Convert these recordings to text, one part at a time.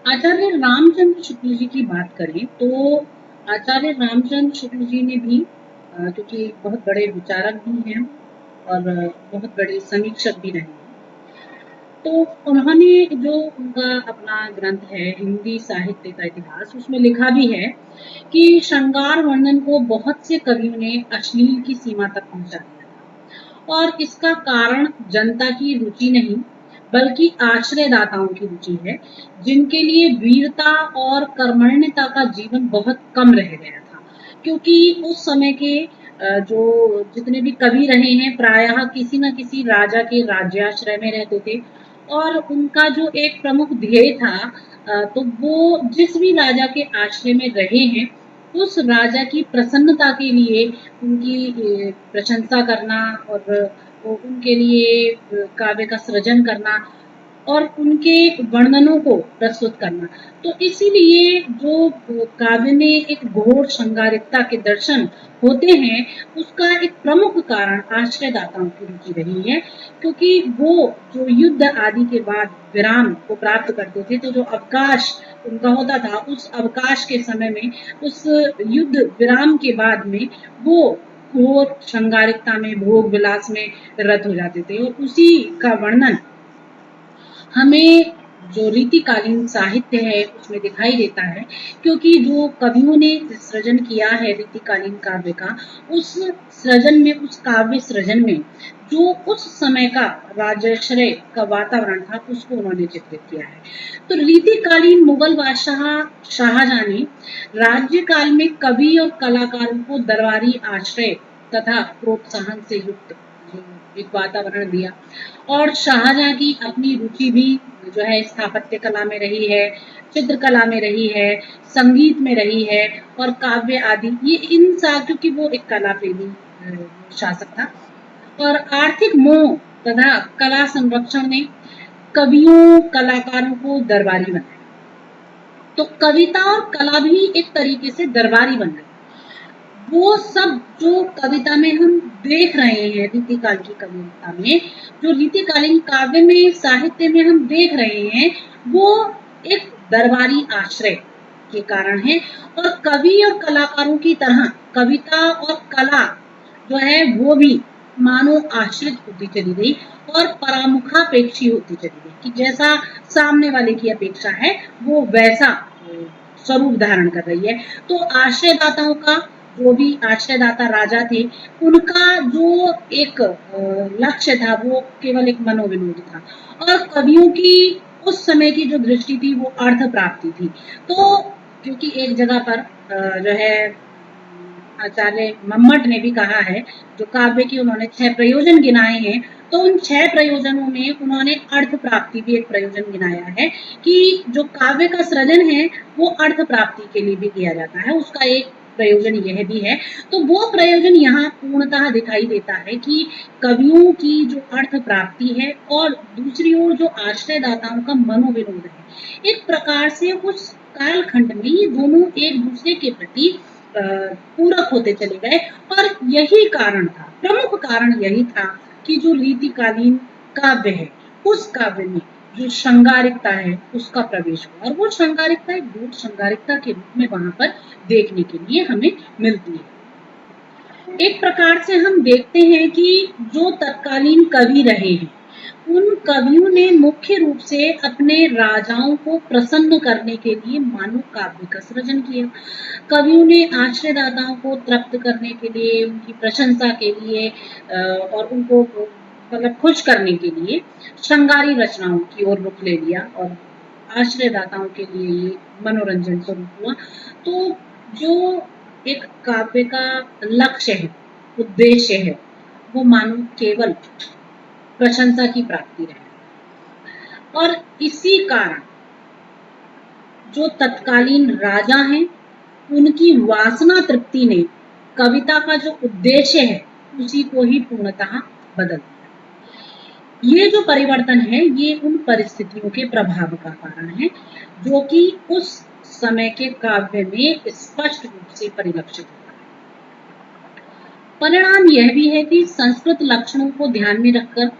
आचार्य रामचंद्र शुक्ल जी की बात करें तो आचार्य रामचंद्र शुक्ल जी ने भी क्योंकि बहुत बड़े विचारक भी हैं और बहुत बड़े समीक्षक भी रहे हैं, तो उन्होंने जो उनका अपना ग्रंथ है हिंदी साहित्य का इतिहास, उसमें लिखा भी है कि श्रृंगार वर्णन को बहुत से कवियों ने अश्लील की सीमा तक पहुंचा दिया और इसका कारण जनता की रुचि नहीं बल्कि आश्रयदाताओं की रुचि है, जिनके लिए वीरता और कर्मण्यता का जीवन बहुत कम रह गया था। क्योंकि उस समय के जो जितने भी कवि रहे हैं प्रायः किसी न किसी राजा के राज्याश्रय में रहते थे और उनका जो एक प्रमुख ध्येय था तो वो जिस भी राजा के आश्रय में रहे हैं उस राजा की प्रसन्नता के लिए उनकी प्रशंसा करना और उनके लिए काव्य का सृजन करना और उनके वर्णनों को प्रस्तुत करना। तो इसीलिए जो काव्य में एक घोर श्रृंगारिकता के दर्शन होते हैं, उसका एक प्रमुख कारण आश्रयदाताओं की रुचि रही है, क्योंकि वो जो युद्ध आदि के बाद विराम को प्राप्त करते थे, तो जो अवकाश उनका होता था, उस अवकाश के समय में, उस युद्ध विराम के बाद में वो घोर श्रृंगारिकता में, भोग विलास में रत हो जाते थे और उसी का वर्णन हमें जो रीतिकालीन साहित्य है उसमें दिखाई देता है, क्योंकि जो कवियों ने सृजन किया है रीतिकालीन काव्य का, उस सृजन में, उस काव्य सृजन में जो उस समय का राजाश्रय का वातावरण था उसको उन्होंने चित्रित किया है। तो रीतिकालीन मुगल बादशाह शाहजहां ने राज्य काल में कवि और कलाकारों को दरबारी आश्रय तथा प्रोत्साहन से युक्त एक वातावरण दिया और शाहजहां की अपनी रुचि भी जो है स्थापत्य कला में रही है, चित्रकला में रही है, संगीत में रही है और काव्य आदि, ये इन सा क्योंकि वो एक कला प्रेमी शासक था और आर्थिक मोह तथा कला संरक्षण ने कवियों कलाकारों को दरबारी बनाया। तो कविता और कला भी एक तरीके से दरबारी बन गई। वो सब जो कविता में हम देख रहे हैं, रीतिकाल की कविता में, जो रीतिकालीन काव्य में, साहित्य में हम देख रहे हैं, वो एक दरबारी आश्रय के कारण है और कवि और कलाकारों की तरह कविता और कला जो है वो भी मानो आश्रित होती चली गई और परामुखापेक्षी होती चली गई कि जैसा सामने वाले की अपेक्षा है वो वैसा स्वरूप धारण कर रही है। तो आश्रयदाताओं का, जो भी आश्रयदाता राजा थे, उनका जो एक लक्ष्य था वो केवल एक मनोविनोद था और कवियों की उस समय की जो दृष्टि थी वो अर्थ प्राप्ति थी। तो क्योंकि एक जगह पर जो है आचार्य मम्मट ने भी कहा है, जो काव्य की उन्होंने 6 प्रयोजन गिनाए हैं, तो उन 6 प्रयोजनों में उन्होंने अर्थ प्राप्ति भी एक प्रयोजन गिनाया है कि जो काव्य का सृजन है वो अर्थ प्राप्ति के लिए भी किया जाता है, उसका एक प्रयोजन यह भी है। तो वो प्रयोजन यहाँ पूर्णतः दिखाई देता है कि कवियों की जो अर्थ प्राप्ति है और दूसरी ओर जो आश्रयदाताओं का मनोविनोद है, एक प्रकार से उस कालखंड में ये दोनों एक दूसरे के प्रति पूरक होते चले गए और यही कारण था, प्रमुख कारण यही था कि जो रीतिकालीन काव्य है उस काव्य में जो श्रृंगारिकता है उसका प्रवेश हुआ और वो श्रृंगारिकता एक दूत श्रृंगारिकता के रूप में वहां पर देखने के लिए हमें मिलती है। एक प्रकार से हम देखते हैं कि जो तत्कालीन कवि रहे हैं उन कवियों ने मुख्य रूप से अपने राजाओं को प्रसन्न करने के लिए मानव काव्य का सृजन किया। कवियों ने आश्रयदाताओं को तृप्त करने के लिए, उनकी प्रशंसा के लिए और उनको मतलब खुश करने के लिए श्रृंगारी रचनाओं की ओर रुख ले लिया और आश्रयदाताओं के लिए ये मनोरंजन स्वरूप हुआ। तो जो एक काव्य का लक्ष्य है, उद्देश्य है, वो मानो केवल प्रशंसा की प्राप्ति रहे और इसी कारण जो तत्कालीन राजा हैं उनकी वासना तृप्ति ने कविता का जो उद्देश्य है उसी को ही पूर्णतः बदल दिया। ये जो परिवर्तन है ये उन परिस्थितियों के प्रभाव का कारण है जो कि उस समय के काव्य में स्पष्ट रूप से परिलक्षित होता है। परिणाम यह भी है कि संस्कृत लक्षणों को ध्यान में रखकर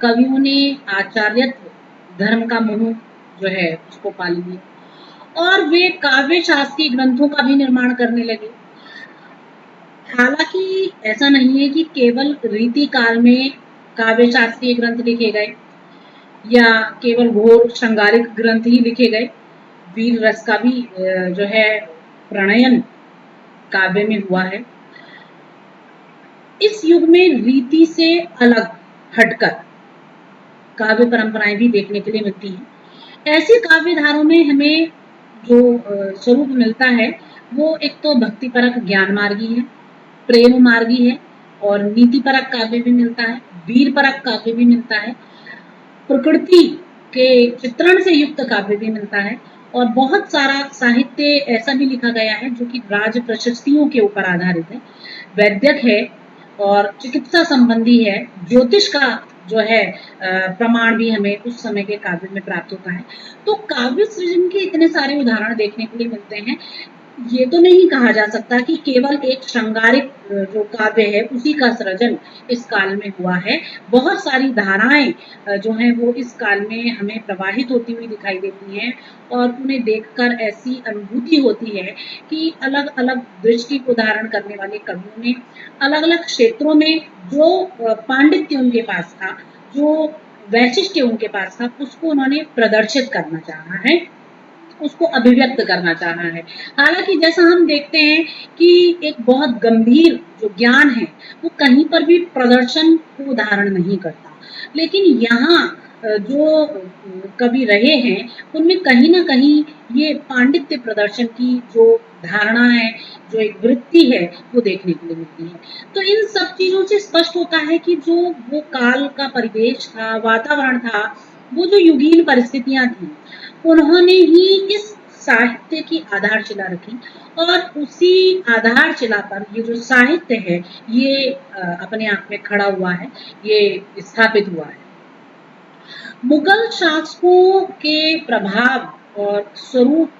कवियों ने आचार्यत्व धर्म का मोह जो है उसको पाल लिया और वे काव्य शास्त्रीय ग्रंथों का भी निर्माण करने लगे। हालांकि ऐसा नहीं है कि केवल रीति काल में काव्य शास्त्रीय ग्रंथ लिखे गए या केवल घोर श्रृंगारिक ग्रंथ ही लिखे गए। वीर रस का भी जो है प्रणयन काव्य में हुआ है। इस युग में रीति से अलग हटकर काव्य परंपराएं भी देखने के लिए मिलती हैं। ऐसी काव्य धारों में हमें जो स्वरूप मिलता है वो एक तो भक्तिपरक ज्ञान मार्गी है, प्रेम मार्गी है, और नीतिपरक काव्य भी मिलता है, वीर परक काव्य भी मिलता है, प्रकृति के चित्रण से युक्त काव्य भी मिलता है, और बहुत सारा साहित्य ऐसा भी लिखा गया है जो कि राज प्रशस्तियों के ऊपर आधारित है, वैद्यक है और चिकित्सा संबंधी है। ज्योतिष का जो है प्रमाण भी हमें उस समय के काव्य में प्राप्त होता है। तो काव्य सृजन के इतने सारे उदाहरण देखने के लिए मिलते हैं। ये तो नहीं कहा जा सकता कि केवल एक श्रृंगारिक जो काव्य है उसी का सृजन इस काल में हुआ है। बहुत सारी धाराएं जो हैं वो इस काल में हमें प्रवाहित होती हुई दिखाई देती हैं, और उन्हें देखकर ऐसी अनुभूति होती है कि अलग अलग दृष्टि को धारण करने वाले कवियों ने अलग अलग क्षेत्रों में जो पांडित्य उनके पास था, जो वैशिष्ट्य उनके पास था, उसको उन्होंने प्रदर्शित करना चाहा है, उसको अभिव्यक्त करना चाहा है। हालांकि जैसा हम देखते हैं कि एक बहुत गंभीर जो ज्ञान है वो कहीं पर भी प्रदर्शन को धारण नहीं करता, लेकिन यहाँ जो कवि रहे हैं उनमें कहीं ना कहीं ये पांडित्य प्रदर्शन की जो धारणा है, जो एक वृत्ति है, वो देखने के लिए मिलती है। तो इन सब चीजों से स्पष्ट होता है कि जो वो काल का परिवेश था, वातावरण था, वो जो युगीन परिस्थितियां थी, उन्होंने ही इस साहित्य की आधारशिला रखी, और उसी आधारशिला पर ये जो साहित्य है ये अपने आप में खड़ा हुआ है, ये स्थापित हुआ है। मुगल शासकों के प्रभाव और स्वरूप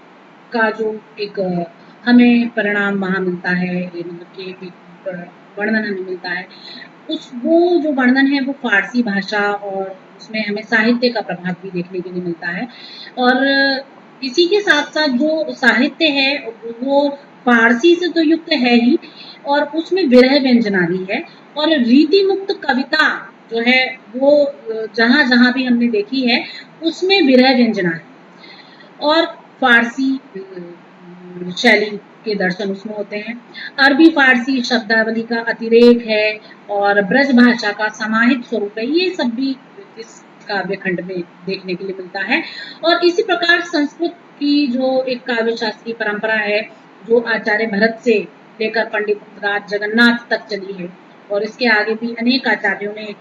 का जो एक हमें परिणाम वहां मिलता है, मतलब कि एक वर्णन हमें मिलता है, उस वो जो वर्णन है वो फारसी भाषा और उसमें हमें साहित्य का प्रभाव भी देखने के लिए मिलता है। और इसी के साथ साथ जो साहित्य है वो फारसी से तो युक्त है ही, और उसमें विरह व्यंजनादि है, और रीति मुक्त कविता जो है वो जहां जहां भी हमने देखी है उसमें विरह व्यंजना है, और फारसी शैली के दर्शन उसमें होते हैं। अरबी फारसी शब्दावली का अतिरेक है और ब्रज भाषा का समाहित स्वरूप है, ये सब भी इस काव्य खंड में देखने के लिए मिलता है। और इसी प्रकार संस्कृत की जो एक काव्य शास्त्रीय परंपरा है, जो आचार्य भरत से लेकर पंडित राज जगन्नाथ तक चली है, और इसके आगे भी अनेक आचार्यों ने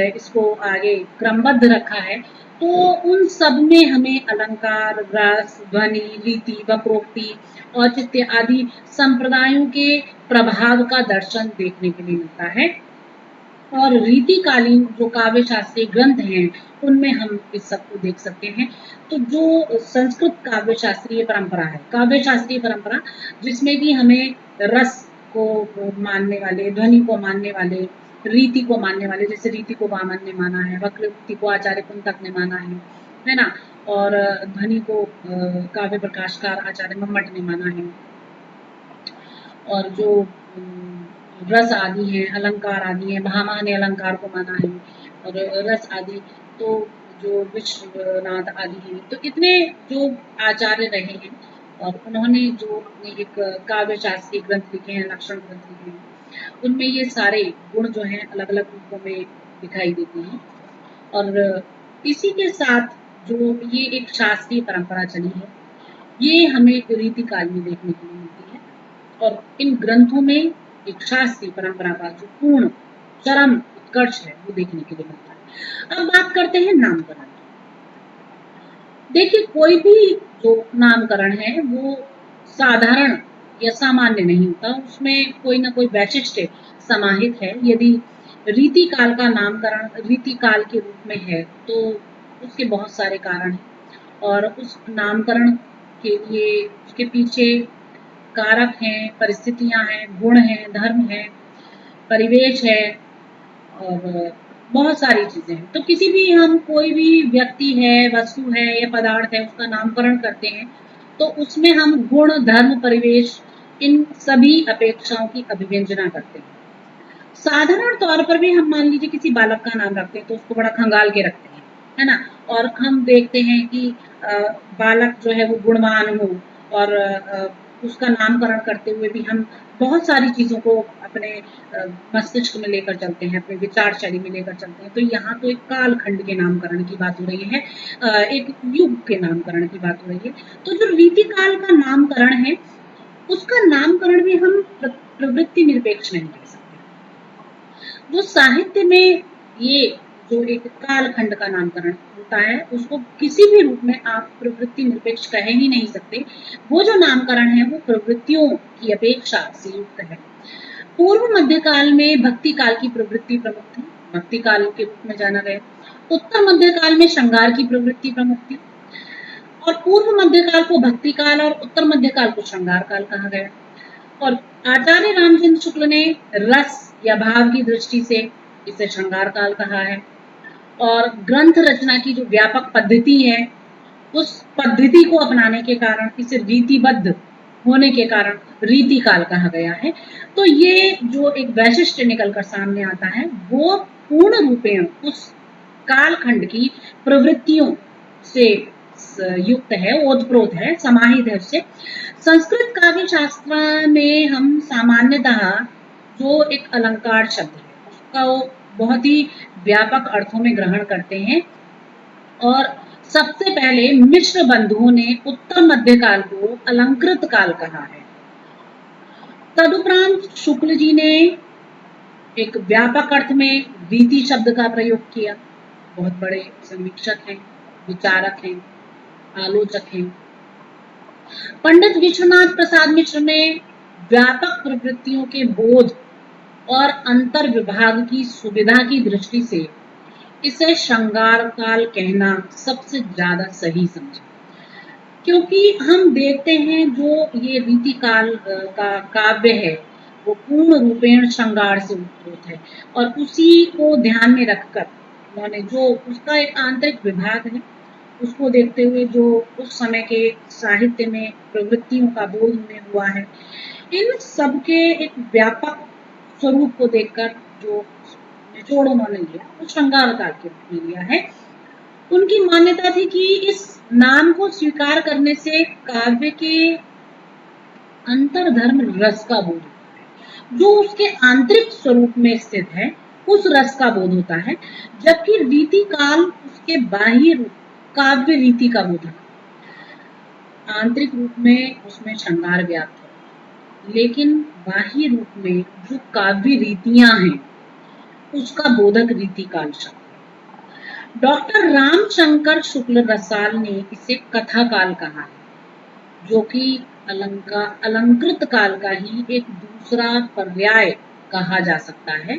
इसको आगे क्रमबद्ध रखा है, तो उन सब में हमें अलंकार, रस, ध्वनि, रीति, वक्रोक्ति, औचित्य आदि संप्रदायों के प्रभाव का दर्शन देखने के लिए मिलता है। और रीतिकालीन जो काव्य शास्त्रीय ग्रंथ हैं उनमें हम इस सब को देख सकते हैं। तो जो संस्कृत काव्य शास्त्रीय परंपरा है, काव्य शास्त्रीय परंपरा जिसमें कि हमें रस को मानने वाले, ध्वनि को मानने वाले, रीति को मानने वाले, जैसे रीति को वामन ने माना है, वक्रोक्ति को आचार्य कुंतक ने माना है ना, और ध्वनि को काव्य प्रकाशकार आचार्य मम्मट ने माना है, और जो रस आदि हैं, अलंकार आदि हैं, भामा ने अलंकार को माना है, और रस आदि तो जो विश्वनाथ आदि हैं, तो इतने जो आचार्य रहे हैं, और उन्होंने जो अपने एक काव्य शास्त्रीय ग्रंथ लिखे हैं, लक्षण ग्रंथ लिखे हैं, उनमें ये सारे गुण जो हैं अलग अलग रूपों में दिखाई देते हैं। और इसी के साथ जो ये एक शास्त्रीय परंपरा चली है, ये हमें रीतिकाल में देखने को मिलती है, और इन ग्रंथों में एक शास्त्रीय परंपरा का जो पूर्ण चरम उत्कर्ष है वो देखने के लिए मिलता है। अब बात करते हैं नामकरण की। देखिए, कोई भी जो नामकरण है वो साधारण या सामान्य नहीं होता, उसमें कोई ना कोई वैशिष्ट्य समाहित है। यदि रीति काल का नामकरण रीति काल के रूप में है तो उसके बहुत सारे कारण हैं, और उस नामकरण के लिए उसके पीछे कारक हैं, परिस्थितियां हैं, गुण हैं, धर्म है, परिवेश है, और बहुत सारी चीजें हैं। तो किसी भी हम कोई भी व्यक्ति है, वस्तु है या पदार्थ है, उसका नामकरण करते हैं तो उसमें हम गुण, धर्म, परिवेश इन सभी अपेक्षाओं की अभिव्यंजना करते हैं। साधारण तौर पर भी हम मान लीजिए किसी बालक का नाम रखते हैं तो उसको बड़ा खंगाल के रखते हैं, है ना? और हम देखते हैं कि बालक जो है वो गुणवान हो, और उसका नामकरण करते हुए भी हम बहुत सारी चीज़ों को अपने मस्तिष्क में लेकर चलते हैं, अपने विचार शैली में लेकर चलते हैं। तो यहाँ तो एक कालखंड के नामकरण की बात हो रही है, एक युग के नामकरण की बात हो रही है। तो जो रीतिकाल का नामकरण है, उसका नामकरण भी हम प्रवृत्ति निरपेक्ष नहीं कह सकते। जो साहित्य में ये जो एक कालखंड का नामकरण होता है, उसको किसी भी रूप में आप प्रवृत्ति निरपेक्ष कह ही नहीं सकते। वो जो नामकरण है वो प्रवृत्तियों की अपेक्षा से युक्त है। पूर्व मध्यकाल में भक्ति काल की प्रवृत्ति प्रमुख थी, भक्ति काल के रूप में जाना गया। उत्तर मध्यकाल में श्रृंगार की प्रवृत्ति प्रमुख थी, और पूर्व मध्यकाल को भक्ति काल और उत्तर मध्यकाल को श्रृंगार काल कहा गया। और आचार्य रामचंद्र शुक्ल ने रस या भाव की दृष्टि से इसे श्रृंगार काल कहा है, और ग्रंथ रचना की जो व्यापक पद्धति है, उस पद्धति को अपनाने के कारण, इसे रीतिबद्ध होने के कारण रीति काल कहा गया है। तो ये जो एक वैशिष्ट्य निकलकर सामने आता है वो पूर्ण रूपेण उस कालखंड की प्रवृत्तियों से युक्त है, ओतप्रोत है, समाहित है उससे। संस्कृत काव्य शास्त्र में हम सामान्यतः जो एक अलंकार शब्द है उसका बहुत ही व्यापक अर्थों में ग्रहण करते हैं, और सबसे पहले मिश्र बंधुओं ने उत्तर मध्यकाल को अलंकृत काल कहा है। तदुपरांत शुक्ल जी ने एक व्यापक अर्थ में रीति शब्द का प्रयोग किया। बहुत बड़े समीक्षक हैं, विचारक हैं, आलोचक हैं। पंडित विश्वनाथ प्रसाद मिश्र ने व्यापक प्रवृत्तियों के बोध और अंतर विभाग की सुविधा की दृष्टि से इसे श्रृंगार काल कहना सबसे ज्यादा सही समझा, क्योंकि हम देखते हैं जो ये रीति काल का काव्य है वो पूर्ण रूपेण श्रृंगार से उत्पन्न है, और उसी को ध्यान में रखकर उन्होंने जो उसका एक आंतरिक विभाग है उसको देखते हुए जो उस समय के साहित्य में प्रवृत्तियों का बोध उन्हें हुआ है, इन सबके एक व्यापक स्वरूप को देखकर जो निचोड़ उन्होंने लिया वो श्रृंगार काल के रूप में लिया है। उनकी मान्यता थी कि इस नाम को स्वीकार करने से काव्य के अंतर्धर्म रस का बोध होता है, जो उसके आंतरिक स्वरूप में स्थित है उस रस का बोध होता है, जबकि रीति काल उसके बाह्य रूप काव्य रीति का बोध है। आंतरिक रूप में उसमें श्रृंगार व्याप्त है, लेकिन बाह्य रूप में जो काव्य रीतियां हैं उसका बोधक रीति काल शब्द। डॉक्टर रामशंकर शुक्ल रसाल ने इसे कथा काल कहा है, जो कि अलंकृत काल का ही एक दूसरा पर्याय कहा जा सकता है।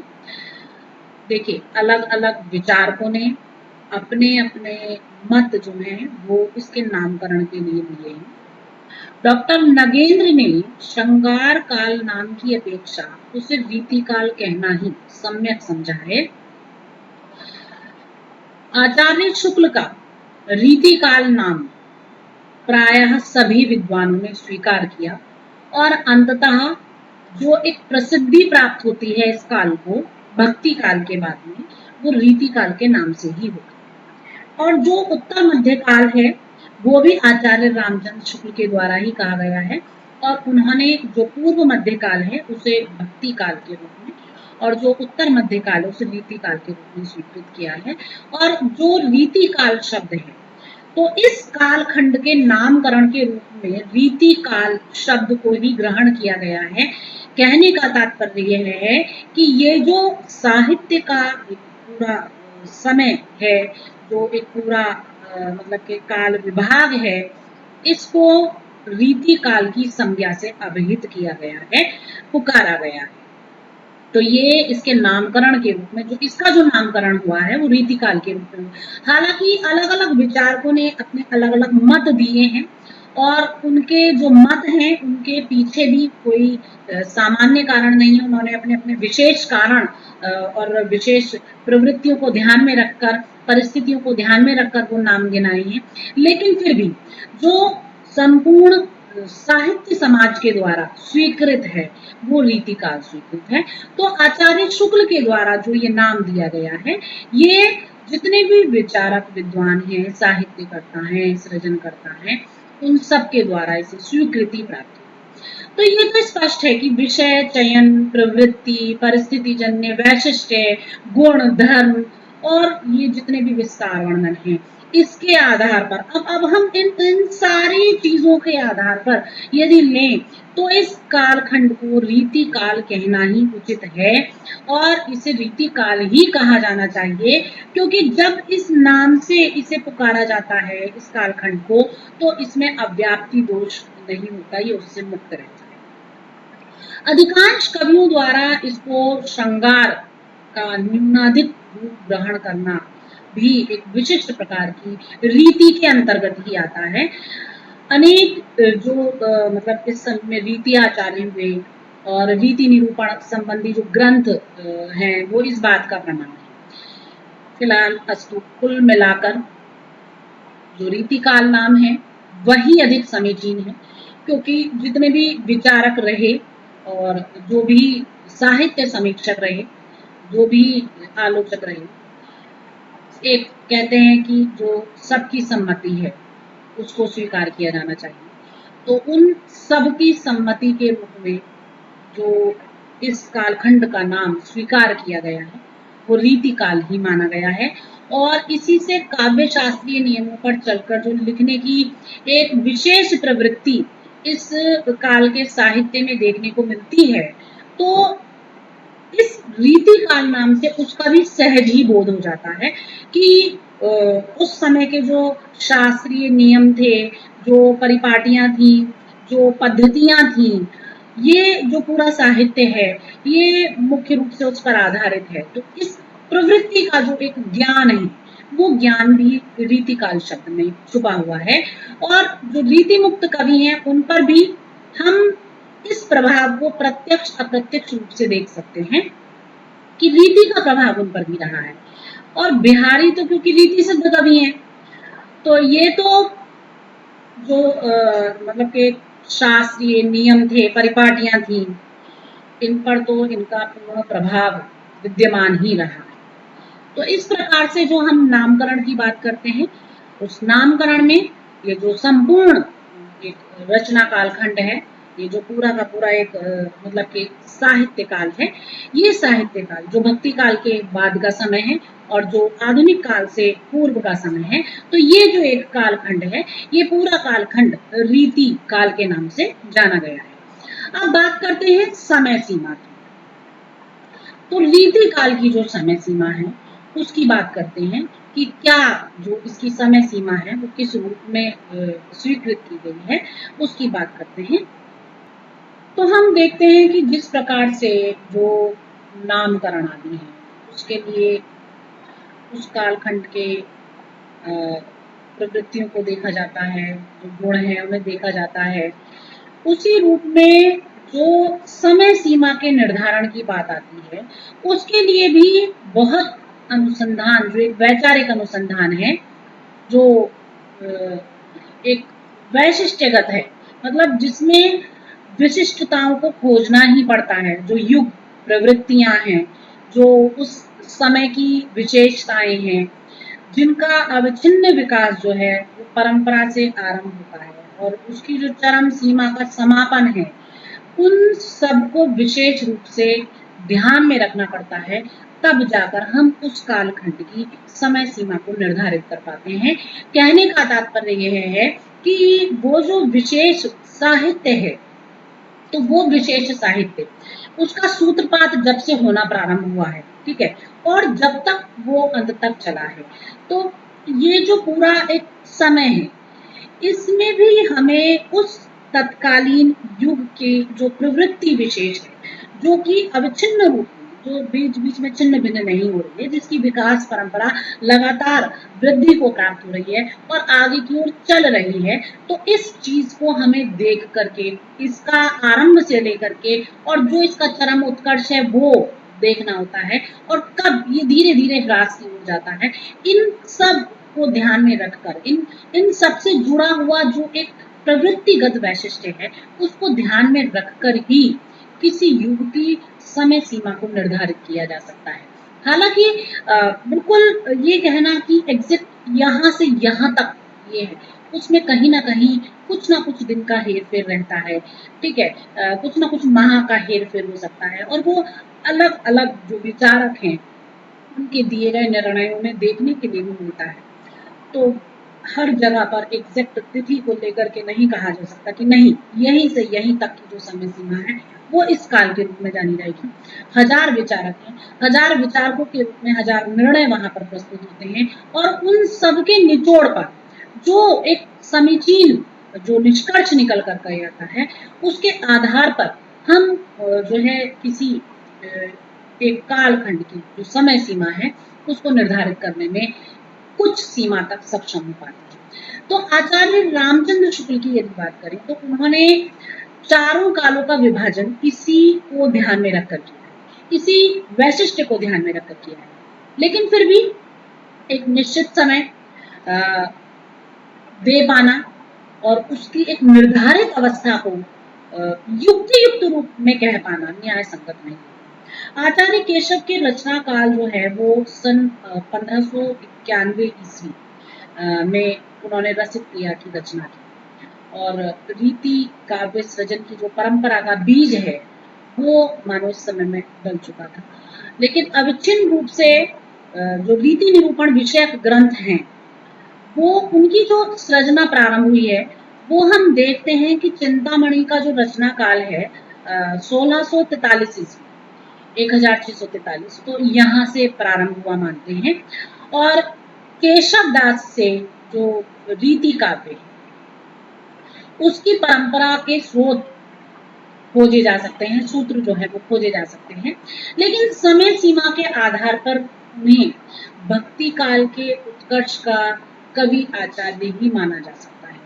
देखिए, अलग अलग विचारकों ने अपने अपने मत जो हैं वो इसके नामकरण के लिए दिए हैं। डॉक्टर नगेंद्र ने श्रृंगार काल नाम की अपेक्षा उसे रीति काल कहना ही सम्यक समझा है। आचार्य शुक्ल का रीति काल नाम प्रायः सभी विद्वानों ने स्वीकार किया, और अंततः जो एक प्रसिद्धि प्राप्त होती है इस काल को भक्ति काल के बाद में, वो रीति काल के नाम से ही होता है। और जो उत्तर मध्य काल है वो भी आचार्य रामचंद्र शुक्ल के द्वारा ही कहा गया है, और उन्होंने जो पूर्व मध्य काल है उसे भक्ति काल के रूप में, और जो उत्तर मध्य काल है उसे रीति काल के रूप में स्वीकृत किया है। और जो रीति काल शब्द है, तो इस कालखंड के नामकरण के रूप में रीति काल शब्द को ही ग्रहण किया गया है। कहने का तात्पर्य यह है कि ये जो साहित्य का पूरा समय है, जो एक पूरा मतलब के काल विभाग है, इसको रीति काल की संज्ञा से अभिहित किया गया है, पुकारा गया है। तो ये इसके नामकरण के रूप में जो इसका जो नामकरण हुआ है वो रीति काल के रूप में। हालांकि अलग अलग विचारकों ने अपने अलग अलग मत दिए हैं, और उनके जो मत हैं उनके पीछे भी कोई सामान्य कारण नहीं है। उन्होंने अपने अपने विशेष कारण और विशेष प्रवृत्तियों को ध्यान में रखकर, परिस्थितियों को ध्यान में रखकर वो नाम गिनाए हैं। लेकिन फिर भी जो संपूर्ण साहित्य समाज के द्वारा स्वीकृत है, वो रीतिकाल स्वीकृत है। तो आचार्य शुक्ल के द्वारा जो ये नाम दिया गया है, ये जितने भी विचारक विद्वान हैं, साहित्यकर्ता हैं, सृजनकर्ता हैं, उन सब के द्वारा इसे स्वीकृति प्राप्त हुई। तो ये तो स्पष्ट है कि विषय चयन, प्रवृत्ति, परिस्थिति जन्य वैशिष्ट्य, गुण, धर्म और ये जितने भी विस्तार वर्णन हैं, इसके आधार पर अब हम इन सारी चीजों के आधार पर यदि लें तो इस कालखंड को रीति काल कहना ही उचित है और इसे रीति काल ही कहा जाना चाहिए, क्योंकि जब इस नाम से इसे पुकारा जाता है इस कालखंड को, तो इसमें अव्याप्ति दोष नहीं होता, ये उससे मुक्त रहता है। अधिकांश कवियों द्वारा इसको श्रृंगार का न्यूनाधिक रूप ग्रहण करना भी एक विशिष्ट प्रकार की रीति के अंतर्गत ही आता है। अनेक जो मतलब इस समय में रीति आचार्य हुए और रीति निरूपण संबंधी जो ग्रंथ हैं, वो इस बात का प्रमाण है। फिलहाल अस्तु कुल मिलाकर जो रीतिकाल नाम है वही अधिक समीचीन है, क्योंकि जितने भी विचारक रहे और जो भी साहित्य समीक्षक रहे, जो भी आलोचक रहे, एक कहते हैं कि जो सबकी सम्मति है उसको स्वीकार किया जाना चाहिए। तो उन सबकी सम्मति के रूप में जो इस कालखंड का नाम स्वीकार किया गया है वो रीतिकाल ही माना गया है, और इसी से काव्य शास्त्रीय नियमों पर चलकर जो लिखने की एक विशेष प्रवृत्ति इस काल के साहित्य में देखने को मिलती है, तो इस रीतिकाल नाम से उसका भी सहज ही बोध हो जाता है कि उस समय के जो शास्त्रीय नियम थे, जो परिपाटियां थी, जो पद्धतियां थी, ये जो पूरा साहित्य है ये मुख्य रूप से उस पर आधारित है। तो इस प्रवृत्ति का जो एक ज्ञान है वो ज्ञान भी रीतिकाल शब्द में छुपा हुआ है, और जो रीति मुक्त कवि हैं उन पर भी हम इस प्रभाव को प्रत्यक्ष अप्रत्यक्ष रूप से देख सकते हैं कि रीति का प्रभाव उन पर भी रहा है। और बिहारी तो क्योंकि रीति सिद्ध कवि हैं, तो ये तो जो मतलब के शास्त्रीय नियम थे, परिपाटियां थी, इन पर तो इनका पूर्ण प्रभाव विद्यमान ही रहा है। तो इस प्रकार से जो हम नामकरण की बात करते हैं, उस नामकरण में ये जो संपूर्ण एक रचना कालखंड है, ये जो पूरा का पूरा एक मतलब कि साहित्य काल है, ये साहित्य काल जो भक्ति काल के बाद का समय है और जो आधुनिक काल से पूर्व का समय है, तो ये जो एक कालखंड है, ये पूरा कालखंड रीति काल के नाम से जाना गया है। अब बात करते हैं समय सीमा की। तो रीति काल की जो समय सीमा है उसकी बात करते हैं कि क्या जो इसकी समय सीमा है वो किस रूप में स्वीकृत की गई है, उसकी बात करते हैं। तो हम देखते हैं कि जिस प्रकार से जो नामकरण आदि है उसके लिए उस कालखंड के प्रवृत्तियों को देखा जाता है, जो गुण है उन्हें देखा जाता है, उसी रूप में जो समय सीमा के निर्धारण की बात आती है उसके लिए भी बहुत अनुसंधान, जो एक वैचारिक अनुसंधान है, जो एक वैशिष्ट्यगत है, मतलब जिसमें विशिष्टताओं को खोजना ही पड़ता है, जो युग प्रवृत्तियां हैं, जो उस समय की विशेषताएं हैं, जिनका अविच्छिन्न विकास जो है वो परंपरा से आरंभ होता है और उसकी जो चरम सीमा का समापन है, उन सबको विशेष रूप से ध्यान में रखना पड़ता है, तब जाकर हम उस कालखंड की समय सीमा को निर्धारित कर पाते हैं। कहने का तात्पर्य यह है कि वो जो विशेष साहित्य है, तो वो विशेष साहित्य उसका सूत्रपात जब से होना प्रारंभ हुआ है, ठीक है, और जब तक वो अंत तक चला है, तो ये जो पूरा एक समय है इसमें भी हमें उस तत्कालीन युग के जो प्रवृत्ति विशेष है, जो कि अविच्छिन्न रूप में, जो बीच बीच में छिन्न भिन्न नहीं हो रही है, जिसकी विकास परंपरा लगातार वृद्धि को प्राप्त हो रही है और आगे की ओर चल रही है, तो इस चीज को हमें देख करके, इसका आरंभ से लेकर के और जो इसका चरम उत्कर्ष है वो देखना होता है, और कब ये धीरे धीरे ह्रास की ओर जाता है, इन सब को ध्यान में रखकर इन सब से जुड़ा हुआ जो एक प्रवृत्तिगत वैशिष्ट्य है उसको ध्यान में रखकर ही किसी युग की समय सीमा को निर्धारित किया जा सकता है। हालांकि बिल्कुल ये कहना कि एग्जैक्ट यहाँ से यहाँ तक ये है, उसमें कहीं ना कहीं कुछ ना कुछ दिन का हेर फेर रहता है, ठीक है, कुछ ना कुछ माह का हेर फेर हो सकता है, और वो अलग अलग जो विचारक हैं उनके दिए गए निर्णयों में देखने के लिए भी मिलता है। तो हर जगह पर एग्जैक्ट तिथि को लेकर के नहीं कहा जा सकता कि नहीं यहीं से यहीं तक की जो समय सीमा है वो इस काल के रूप में जानी जाएगी। हजार विचारक हैं, हजार विचारकों के रूप में हजार निर्णय वहां पर प्रस्तुत होते हैं, और उन सबके निचोड़ पर जो एक समीचीन जो निष्कर्ष निकल कर के आता है उसके आधार पर हम जो है किसी एक कालखंड की जो समय सीमा है उसको निर्धारित करने में कुछ सीमा तक सक्षम हो पाते हैं। तो आचार्य रामचंद्र शुक्ल की यदि बात करें तो उन्होंने चारों कालों का विभाजन इसी को ध्यान में रखकर किया है, इसी वैशिष्ट्य को ध्यान में रखकर किया है। लेकिन फिर भी एक निश्चित समय दे पाना और उसकी एक निर्धारित अवस्था को युक्ति युक्त रूप में कह पाना न्याय संगत नहीं है। आचार्य केशव के रचना काल जो है वो सन 1591 ईस्वी में उन्होंने रचित क्रिया की रचना की, और रीति काव्य सृजन की जो परंपरा का बीज है वो मानो इस समय में डल चुका था। लेकिन अविच्छिन्न रूप से जो रीति निरूपण विषयक ग्रंथ हैं वो उनकी जो सृजना प्रारंभ हुई है वो हम देखते हैं कि चिंतामणि का जो रचना काल है 1643 ईस्वी 1643, तो यहाँ से प्रारंभ हुआ मानते हैं। और केशव दास से जो रीति काव्य उसकी परंपरा के स्रोत खोजे जा सकते हैं, सूत्र जो है वो खोजे जा सकते हैं, लेकिन समय सीमा के आधार पर उन्हें भक्ति काल के उत्कर्ष का कवि आचार्य ही माना जा सकता है।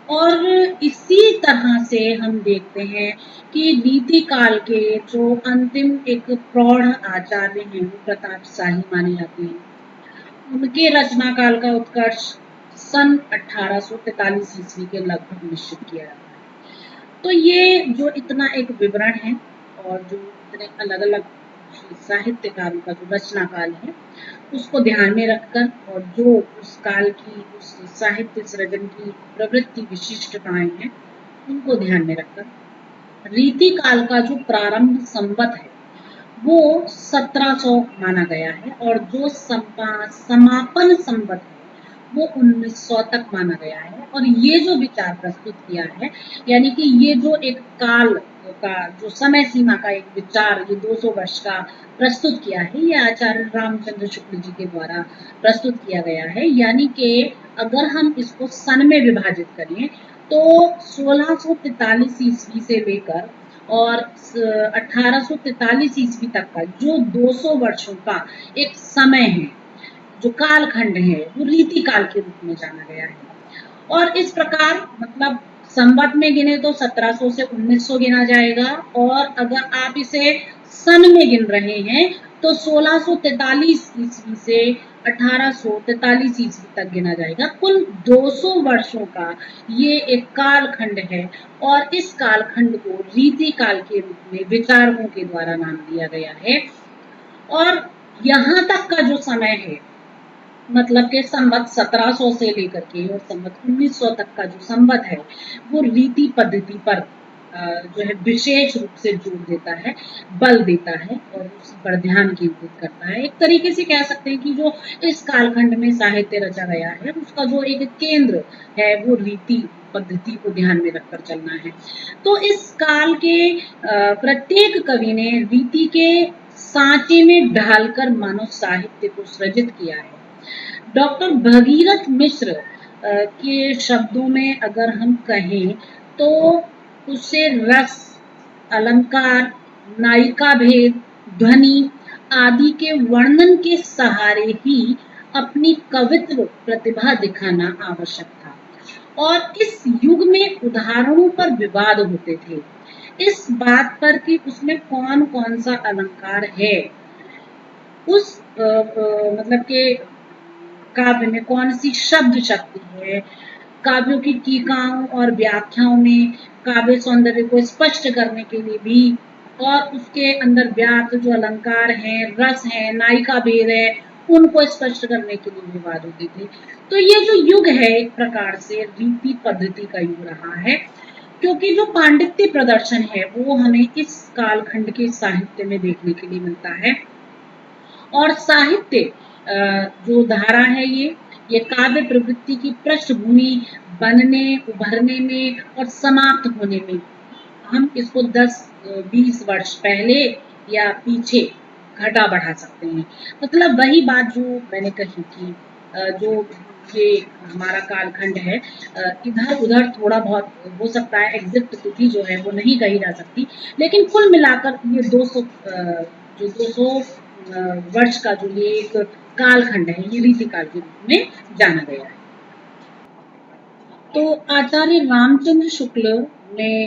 और इसी तरह से हम देखते हैं कि रीति काल के जो अंतिम एक प्रौढ़ आचार्य हैं वो प्रताप शाही माने जाते हैं। उनके रचना काल का उत्कर्ष सन 1843 ईस्वी के लगभग निश्चित किया जाता है। तो ये जो इतना एक विवरण है और जो इतने अलग अलग साहित्यकारों का जो रचना काल है उसको ध्यान में रखकर, और जो उस काल की उस साहित्य सृजन की प्रवृत्ति विशिष्टताएं हैं उनको ध्यान में रखकर रीति काल का जो प्रारंभ संवत है वो 1700 माना गया है, और जो समापन संवत है वो 1900 तक माना गया है। और ये जो विचार प्रस्तुत किया है, यानी कि ये जो एक काल का जो समय सीमा का एक विचार ये 200 वर्ष का प्रस्तुत किया है, ये आचार्य रामचंद्र शुक्ल जी के द्वारा प्रस्तुत किया गया है। यानी कि अगर हम इसको सन में विभाजित करें तो 1643 ईस्वी से लेकर और 1843 ईस्वी तक का जो 200 वर्षों का एक समय है, जो कालखंड है, वो रीति काल के रूप में जाना गया है। और इस प्रकार मतलब संवत में गिने तो 1700 से 1900 गिना जाएगा, और अगर आप इसे सन में गिन रहे हैं तो 1643 ईस्वी से 1843 ईस्वी तक गिना जाएगा। कुल 200 वर्षों का ये एक कालखंड है, और इस कालखंड को रीति काल के रूप में विचारकों के द्वारा नाम दिया गया है। और यहाँ तक का जो समय है, मतलब कि संवत 1700 से लेकर के और संवत 1900 तक का जो संवत है वो रीति पद्धति पर जो है विशेष रूप से जोर देता है, बल देता है और उस पर ध्यान केंद्रित करता है। एक तरीके से कह सकते हैं कि जो इस कालखंड में साहित्य रचा गया है उसका जो एक केंद्र है वो रीति पद्धति को ध्यान में रखकर चलना है। तो इस काल के प्रत्येक कवि ने रीति के सांचे में ढालकर मानव साहित्य को सृजित किया है। डॉक्टर भगीरथ मिश्र के शब्दों में अगर हम कहें तो उसे रस, अलंकार, नायिका भेद, ध्वनि आदि के वर्णन के सहारे ही अपनी कवित्व प्रतिभा दिखाना आवश्यक था, और इस युग में उदाहरणों पर विवाद होते थे इस बात पर कि उसमें कौन कौन सा अलंकार है, उस मतलब के काव्य में कौन सी शब्द शक्ति है, काव्यों की टीकाओं और व्याख्याओं में काव्य सौंदर्य को स्पष्ट करने के लिए भी, और उसके अंदर व्याप्त जो अलंकार हैं, रस है, नायिका भेद है, उनको स्पष्ट करने के लिए विवाद होते थे। तो ये जो युग है एक प्रकार से रीति पद्धति का युग रहा है, क्योंकि जो पांडित्य प्रदर्शन है वो हमें इस कालखंड के साहित्य में देखने के लिए मिलता है। और साहित्य जो धारा है ये काव्य प्रवृत्ति की पृष्ठभूमि बनने, उभरने में और समाप्त होने में हम इसको 10-20 वर्ष पहले या पीछे घटा बढ़ा सकते हैं। मतलब वही बात जो मैंने कही कि जो ये हमारा कालखंड है, इधर उधर थोड़ा बहुत हो सकता है, एग्जैक्ट तिथि जो है वो नहीं कही जा सकती, लेकिन कुल मिलाकर ये 200 वर्ष का जो ये एक कालखंड है, ये रीति काल के रूप में जाना गया है। तो आचार्य रामचंद्र शुक्ल ने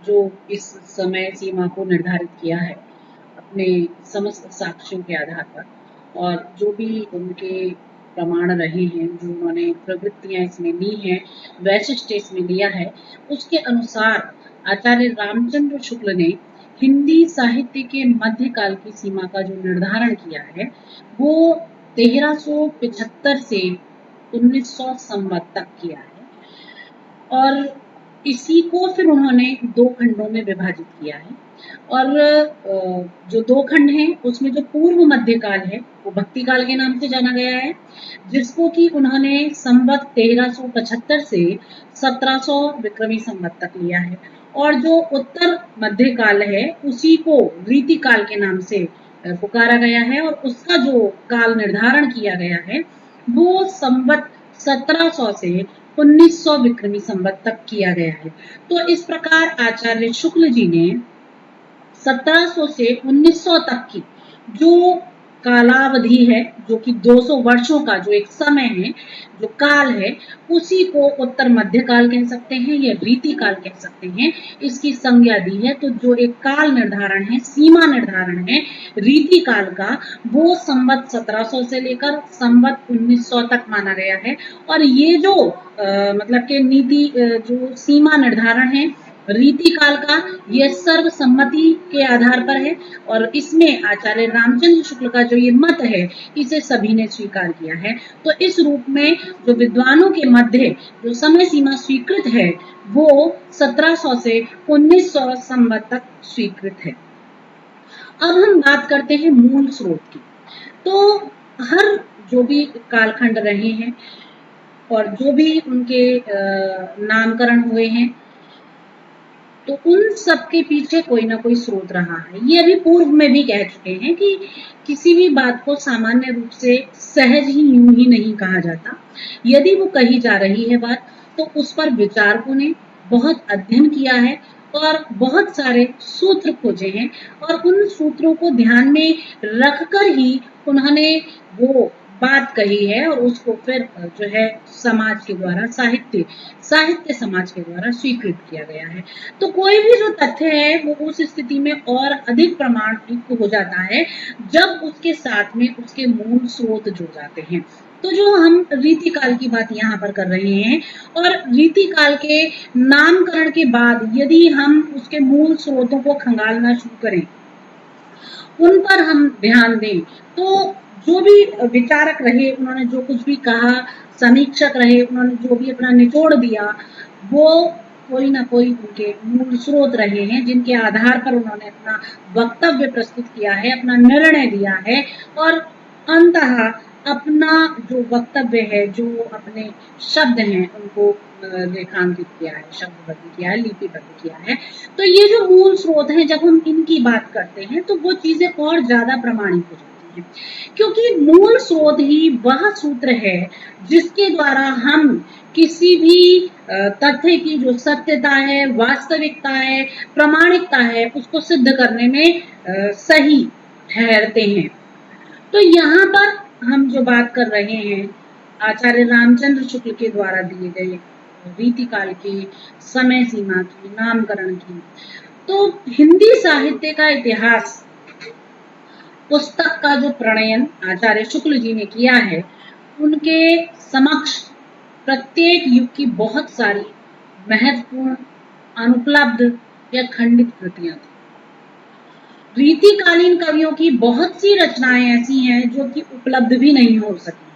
जो इस समय सीमा को निर्धारित किया है अपने समस्त साक्ष्यों के आधार पर, और जो भी उनके प्रमाण रहे हैं, जो उन्होंने प्रवृत्तियां इसमें ली हैं, वैशिष्ट इसमें लिया है, उसके अनुसार आचार्य रामचंद्र शुक्ल ने हिंदी साहित्य के मध्यकाल की सीमा का जो निर्धारण किया है वो 1375 से 1900 संवत तक किया है। और इसी को फिर उन्होंने दो खंडों में विभाजित किया है। और जो दो खंड हैं उसमें जो पूर्व मध्यकाल है वो भक्ति काल के नाम से जाना गया है, जिसको कि उन्होंने संवत 1375 से 1700 विक्रमी संवत तक लिया है। और जो उत्तर मध्यकाल है उसी को रीति काल के नाम से पुकारा गया है, और उसका जो काल निर्धारण किया गया है वो संवत 1700 से 1900 विक्रमी संवत तक किया गया है। तो इस प्रकार आचार्य शुक्ल जी ने 1700 से 1900 तक की जो कालावधि है, जो कि 200 वर्षों का जो एक समय है, जो काल है, उसी को उत्तर मध्यकाल कह सकते हैं या रीति काल कह सकते हैं। इसकी संज्ञा दी है। तो जो एक काल निर्धारण है, सीमा निर्धारण है रीति काल का, वो संवत 1700 से लेकर संवत 1900 तक माना गया है। और ये जो मतलब के नीति जो सीमा निर्धारण है रीति काल का, यह सर्वसम्मति के आधार पर है, और इसमें आचार्य रामचंद्र शुक्ल का जो ये मत है इसे सभी ने स्वीकार किया है। तो इस रूप में जो विद्वानों के मध्य जो समय सीमा स्वीकृत है वो 1700 से 1900 संवत तक स्वीकृत है। अब हम बात करते हैं मूल स्रोत की। तो हर जो भी कालखंड रहे हैं और जो भी उनके नामकरण हुए हैं, तो उन सब के पीछे कोई ना कोई स्रोत रहा है। ये अभी पूर्व में भी कह चुके हैं कि किसी भी बात को सामान्य रूप से सहज ही यूं ही नहीं कहा जाता। यदि वो कही जा रही है बात, तो उस पर विचारकों ने बहुत अध्ययन किया है और बहुत सारे सूत्र खोजे हैं, और उन सूत्रों को ध्यान में रखकर ही उन्होंने वो बात कही है, और उसको फिर जो है समाज के द्वारा साहित्य समाज के द्वारा स्वीकृत किया गया है। तो कोई भी जो तथ्य है वो उस स्थिति में और अधिक प्रमाणिक हो जाता है जब उसके साथ में उसके मूल स्रोत जुड़ जाते हैं। तो जो हम रीति काल की बात यहाँ पर कर रहे हैं, और रीति काल के नामकरण के बाद यदि हम उसके मूल स्रोतों को खंगालना शुरू करें, उन पर हम ध्यान दें, तो जो भी विचारक रहे उन्होंने जो कुछ भी कहा, समीक्षक रहे उन्होंने जो भी अपना निचोड़ दिया, वो कोई ना कोई उनके मूल स्रोत रहे हैं जिनके आधार पर उन्होंने अपना वक्तव्य प्रस्तुत किया है, अपना निर्णय दिया है, और अंततः अपना जो वक्तव्य है, जो अपने शब्द हैं उनको रेखांकित किया है, शब्दबद्ध किया है, लिपिबद्ध किया है। तो ये जो मूल स्रोत हैं, जब हम इनकी बात करते हैं तो वो चीजें और ज्यादा प्रमाणिक हो जाती हैं, क्योंकि मूल स्रोत ही वह सूत्र है जिसके द्वारा हम किसी भी तथ्य की जो सत्यता है, वास्तविकता है, प्रामाणिकता है, उसको सिद्ध करने में सही ठहरते हैं। तो यहाँ पर हम जो बात कर रहे हैं आचार्य रामचंद्र शुक्ल के द्वारा दिए गए रीति काल की समय सीमा की, नामकरण की, तो हिंदी साहित्य का इतिहास पुस्तक का जो प्रणयन आचार्य शुक्ल जी ने किया है, उनके समक्ष प्रत्येक युग की बहुत सारी महत्वपूर्ण अनुपलब्ध या खंडित कृतियां थी। रीतिकालीन कवियों की बहुत सी रचनाएं ऐसी हैं जो कि उपलब्ध भी नहीं हो सकी,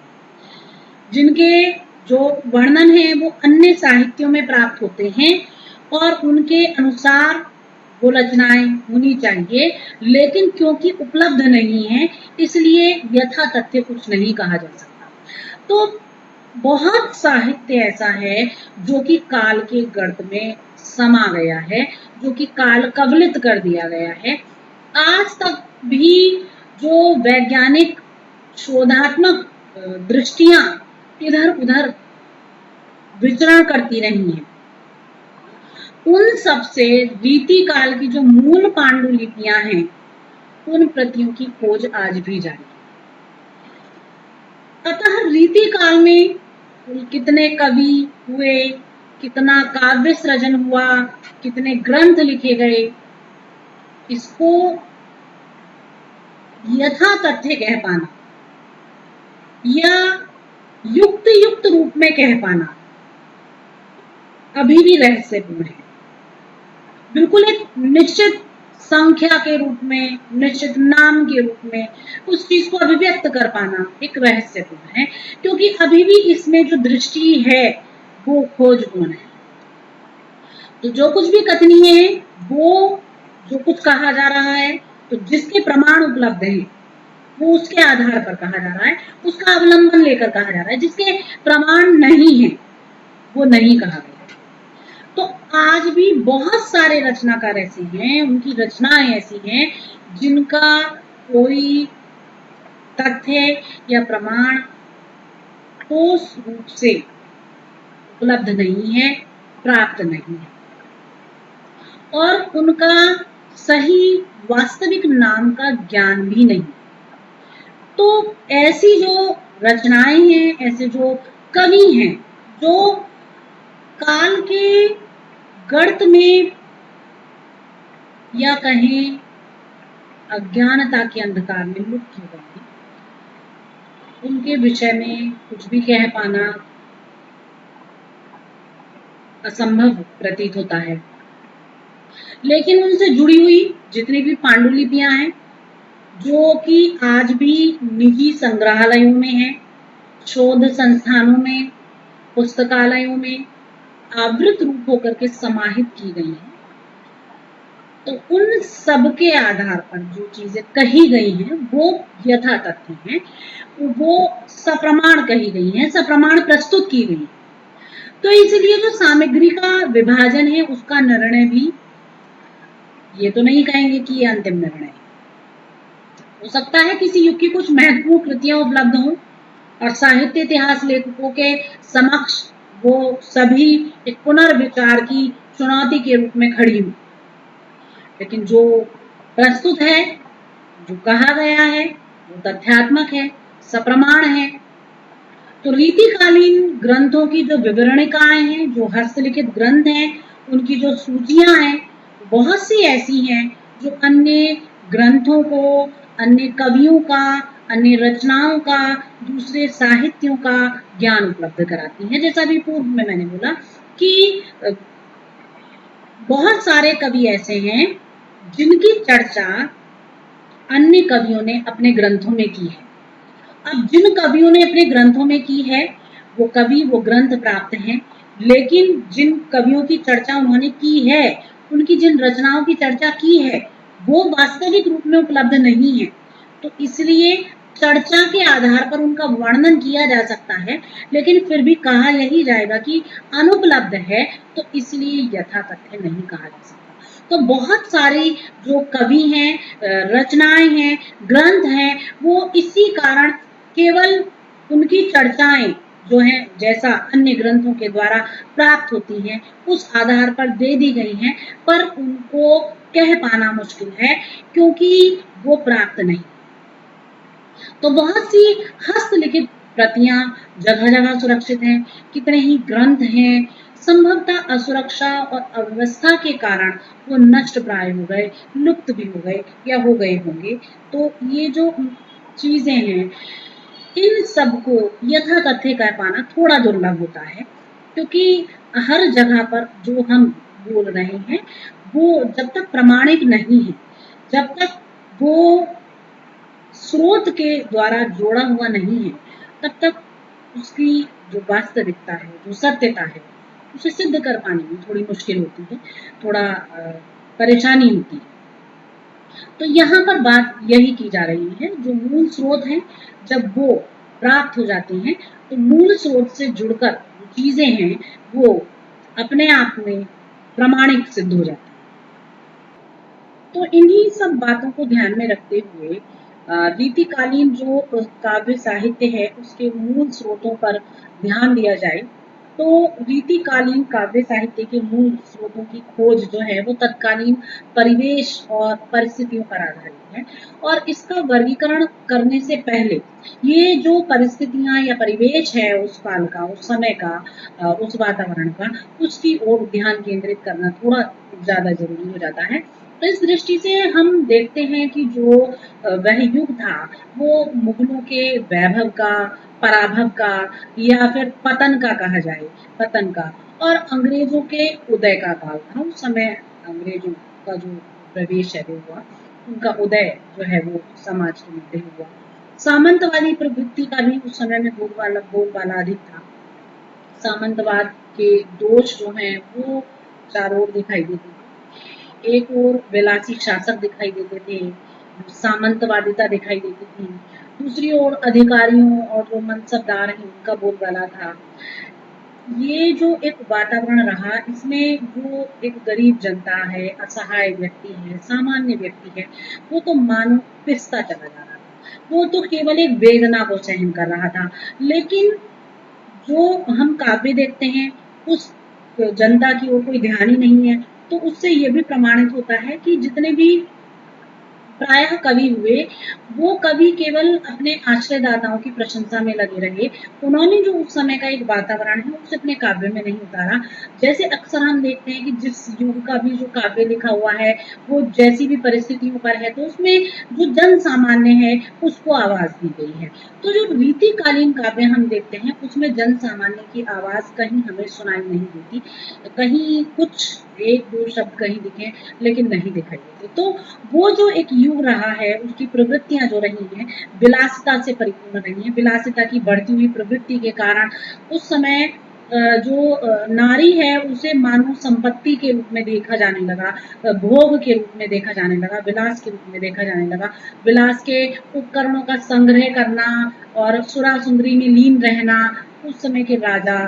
जिनके जो वर्णन है वो अन्य साहित्यों में प्राप्त होते हैं और उनके अनुसार वो रचनाएं होनी चाहिए, लेकिन क्योंकि उपलब्ध नहीं है इसलिए यथा तथ्य कुछ नहीं कहा जा सकता। तो बहुत साहित्य ऐसा है जो कि काल के गर्त में समा गया है, जो कि काल कवलित कर दिया गया है। आज तक भी जो वैज्ञानिक शोधात्मक दृष्टियां इधर उधर विचरण करती रही हैं, उन सब से रीति काल की जो मूल पांडुलिपियां हैं उन प्रतियों की खोज आज भी जारी है। अतः रीति काल में कितने कवि हुए, कितना काव्य सृजन हुआ, कितने ग्रंथ लिखे गए, इसको यथा तथ्य कह पाना या युक्त युक्त रूप में कह पाना अभी भी रहस्यपूर्ण है। बिल्कुल एक निश्चित संख्या के रूप में, निश्चित नाम के रूप में उस चीज को अभिव्यक्त कर पाना एक रहस्यपूर्ण है, क्योंकि अभी भी इसमें जो दृष्टि है वो खोजपूर्ण है। तो जो कुछ भी कथनीय है, वो जो कुछ कहा जा रहा है, तो जिसके प्रमाण उपलब्ध हैं वो उसके आधार पर कहा जा रहा है, उसका अवलंबन लेकर कहा जा रहा है। जिसके प्रमाण नहीं है वो नहीं कहा गया। तो आज भी बहुत सारे रचनाकार ऐसे हैं, उनकी रचनाएं ऐसी हैं जिनका कोई तथ्य या प्रमाण ठोस रूप से उपलब्ध नहीं है, प्राप्त नहीं है, और उनका सही वास्तविक नाम का ज्ञान भी नहीं। तो ऐसी जो रचनाएं हैं, ऐसे जो कवि हैं जो काल के गर्त में या कहें अज्ञानता के अंधकार में लुप्त हो गए, उनके विषय में कुछ भी कह पाना असंभव प्रतीत होता है। लेकिन उनसे जुड़ी हुई जितनी भी पांडुलिपियां हैं, जो कि आज भी निजी संग्रहालयों में हैं, शोध संस्थानों में, पुस्तकालयों में आवृत रूप होकर के समाहित की गई हैं, तो उन सब के आधार पर जो चीजें कही गई हैं वो यथा तथ्य हैं, वो सप्रमाण कही गई हैं, सप्रमाण प्रस्तुत की गई। तो इसलिए जो सामग्री का विभाजन है उसका निर्णय भी ये तो नहीं कहेंगे कि ये अंतिम निर्णय है। हो सकता है किसी युग की कुछ महत्वपूर्ण कृतियां उपलब्ध हों और साहित्य इतिहास लेखकों के समक्ष वो सभी एक पुनर्विचार की चुनौती के रूप में खड़ी हो, लेकिन जो प्रस्तुत है, जो कहा गया है वो तथ्यात्मक है, सप्रमाण है। तो रीतिकालीन ग्रंथों की जो विवरणिकाएं हैं, जो हस्तलिखित ग्रंथ हैं, उनकी जो सूचियां हैं, बहुत सी ऐसी हैं जो अन्य ग्रंथों को, अन्य कवियों का, अन्य रचनाओं का, दूसरे साहित्यों का ज्ञान उपलब्ध कराती हैं। जैसा भी पूर्व में मैंने बोला कि बहुत सारे कवि ऐसे हैं जिनकी चर्चा अन्य कवियों ने अपने ग्रंथों में की है। अब जिन कवियों ने अपने ग्रंथों में की है वो कवि, वो ग्रंथ प्राप्त हैं, लेकिन जिन कवियों की चर्चा उन्होंने की है, उनकी जिन रचनाओं की चर्चा की है वो वास्तविक रूप में उपलब्ध नहीं है। तो इसलिए चर्चा के आधार पर उनका वर्णन किया जा सकता है, लेकिन फिर भी कहा यही जाएगा कि अनुपलब्ध है, तो इसलिए यथा तथ्य नहीं कहा जा सकता। तो बहुत सारी जो कवि हैं, रचनाएं हैं, ग्रंथ हैं, वो इसी कारण केवल उनकी चर्चाएं जो हैं, जैसा अन्य ग्रंथों के द्वारा प्राप्त होती हैं, उस आधार पर दे दी गई हैं, पर उनको कह पाना मुश्किल है क्योंकि वो प्राप्त नहीं। तो बहुत सी हस्तलिखित प्रतियां जगह जगह सुरक्षित हैं, कितने ही ग्रंथ हैं संभवतः असुरक्षा और अव्यवस्था के कारण वो नष्ट प्राय हो गए, लुप्त भी हो गए या हो गए होंगे। तो ये जो चीजें हैं, इन सबको यथातथ्य कर पाना थोड़ा दुर्लभ होता है, क्योंकि हर जगह पर जो हम बोल रहे हैं वो जब तक प्रमाणिक नहीं है, जब तक वो स्रोत के द्वारा जोड़ा हुआ नहीं है, तब तक उसकी जो वास्तविकता है, जो सत्यता है, उसे सिद्ध कर पाने में थोड़ी मुश्किल होती है, थोड़ा परेशानी होती है। तो यहाँ पर बात यही की जा रही है, जो मूल स्रोत है जब वो प्राप्त हो जाते हैं तो मूल स्रोत से जुड़कर जो चीजें हैं वो अपने आप में प्रमाणिक सिद्ध हो जाती हैं। तो इन्हीं सब बातों को ध्यान में रखते हुए रीतिकालीन जो काव्य साहित्य है उसके मूल स्रोतों पर ध्यान दिया जाए, तो रीतिकालीन काव्य साहित्य के मूल स्रोतों की खोज जो है वो तत्कालीन परिवेश और परिस्थितियों पर आधारित है, और इसका वर्गीकरण करने से पहले ये जो परिस्थितियां या परिवेश है उस काल का, उस समय का, उस वातावरण का, उसकी ओर ध्यान केंद्रित करना थोड़ा ज्यादा जरूरी हो जाता है। तो इस दृष्टि से हम देखते हैं कि जो वह युग था वो मुगलों के वैभव का, पराभव का, या फिर पतन का कहा जाए, पतन का, और अंग्रेजों के उदय का काल था। उस समय अंग्रेजों का जो प्रवेश है वो हुआ, उनका उदय जो है वो समाज के मध्य हुआ। सामंतवादी प्रवृत्ति का भी उस समय में बोलबाला अधिक था। सामंतवाद के दोष जो हैं वो चारों ओर दिखाई देते थे। एक ओर विलासी शासक दिखाई देते थे, सामंतवादिता दिखाई देती थी, दूसरी ओर अधिकारियों और जो मनसबदार हैं उनका बोलबाला था। ये जो एक वातावरण रहा, इसमें जो एक गरीब जनता है, असहाय व्यक्ति है, सामान्य व्यक्ति है, वो तो मानो पिसता चला जा रहा था, वो तो केवल एक वेदना को सहन कर रहा था। लेकिन जो हम काव्य देखते हैं उस जनता की ओर कोई ध्यान ही नहीं है, तो उससे ये भी प्रमाणित होता है कि जितने भी प्रायः कवि हुए वो कवि केवल अपने आश्रयदाताओं की प्रशंसा में लगे रहे। उन्होंने जो उस समय का एक वातावरण है उसे अपने काव्य में नहीं उतारा। जैसे अक्सर हम देखते हैं कि जिस युग का भी जो काव्य लिखा हुआ है वो जैसी भी परिस्थितियों पर है, तो उसमें जो जन सामान्य है उसको आवाज दी गई है। तो जो रीतिकालीन काव्य हम देखते हैं उसमें जन सामान्य की आवाज कहीं हमें सुनाई नहीं देती, कहीं कुछ एक दो शब्द कहीं दिखे लेकिन नहीं दिखाई देते। तो वो जो एक युग रहा है उसकी प्रवृत्तियां जो रही हैं विलासिता से परिपूर्ण रही हैं। विलासिता की बढ़ती हुई प्रवृत्ति के कारण उस समय जो नारी है उसे मानव संपत्ति के रूप में देखा जाने लगा, भोग के रूप में देखा जाने लगा, विलास के रूप में देखा जाने लगा। विलास के उपकरणों का संग्रह करना और सुरा सुंदरी में लीन रहना उस समय के राजा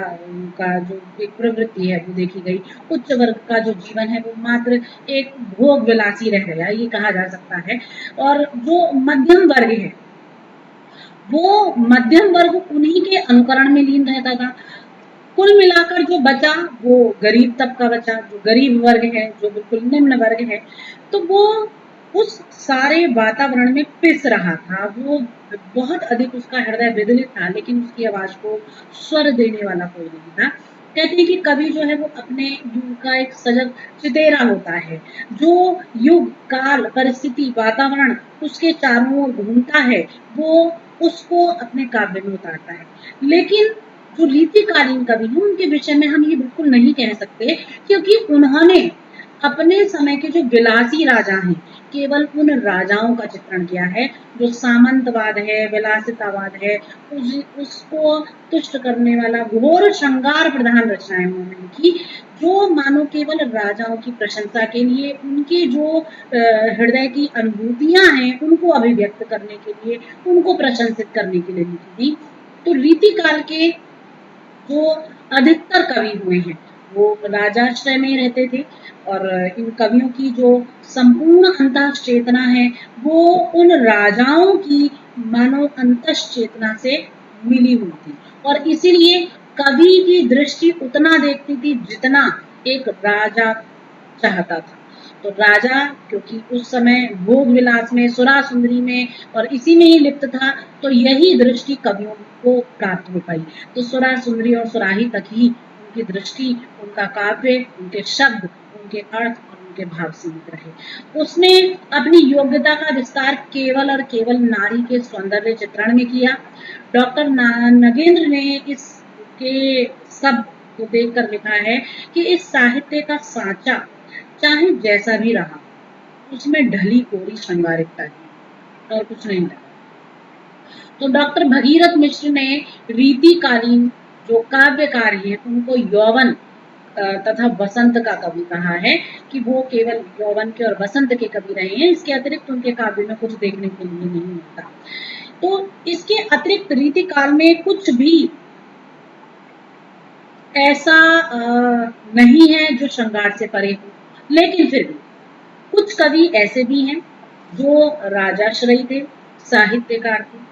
का जो एक प्रवृत्ति है वो देखी गई। उच्च वर्ग का जो जीवन है वो मात्र एक भोग विलासी रह गया, ये कहा जा सकता है। और जो मध्यम वर्ग है वो मध्यम वर्ग उन्हीं के अनुकरण में लीन रहता था। कुल मिलाकर जो बचा वो गरीब तबका बचा, जो गरीब वर्ग है, जो बिल्कुल निम्न वर्ग है, तो वो उस सारे वातावरण में पिस रहा था। वो बहुत अधिक उसका हृदय विदलित था, लेकिन उसकी आवाज को स्वर देने वाला कोई नहीं था। कहते हैं कि कवि जो है वो अपने युग का एक सजग चितेरा होता है, जो युग काल परिस्थिति वातावरण उसके चारों ओर घूमता है वो उसको अपने काव्य में उतारता है। लेकिन जो रीतिकालीन कवि हैं उनके विषय में हम ये बिल्कुल नहीं कह सकते, क्योंकि उन्होंने अपने समय के जो विलासी राजा हैं केवल उन राजाओं का चित्रण किया है। जो सामंतवाद है, विलासितावाद है, उसको तुष्ट करने वाला घोर श्रृंगार प्रधान रचनाएं उन्होंने लिखी, जो मानो केवल राजाओं की प्रशंसा के लिए, उनके जो हृदय की अनुभूतियां हैं उनको अभिव्यक्त करने के लिए, उनको प्रशंसित करने के लिए लिखी थी। तो रीतिकाल के जो अधिकतर कवि हुए हैं वो राजाश्रय में रहते थे, और इन कवियों की जो संपूर्ण अंतः चेतना है वो उन राजाओं की मानव अंतः चेतना से मिली हुई थी, और इसीलिए कवि की दृष्टि उतना देखती थी जितना एक राजा चाहता था। तो राजा क्योंकि उस समय भोग विलास में, सुरा सुंदरी में और इसी में ही लिप्त था, तो यही दृष्टि कवियों को प्राप्त हो पाई। तो सुरा सुंदरी और सुराही तक ही उनकी दृष्टि, उनका काव्य, उनके शब्द, उनके अर्थ और उनके भाव सीमित रहे। उसने अपनी योग्यता का विस्तार केवल और केवल नारी के सौंदर्य चित्रण में किया। डॉक्टर नगेंद्र ने इसके सब को देखकर लिखा है कि इस साहित्य का सांचा चाहे जैसा भी रहा, उसमें ढली कोरी श्रृंगारिकता है और कुछ नहीं लगा। तो डॉक्टर भगीरथ मिश्र ने रीतिकालीन जो काव्यकार हैं उनको यौवन तथा बसंत का कवि कहा है कि वो केवल यौवन के और बसंत के कवि रहे हैं, इसके अतिरिक्त उनके काव्य में कुछ देखने के लिए नहीं मिलता। तो इसके अतिरिक्त रीतिकाल में कुछ भी ऐसा नहीं है जो श्रृंगार से परे हो, लेकिन फिर भी कुछ कवि ऐसे भी हैं जो राजाश्रयी थे, साहित्यकार थे,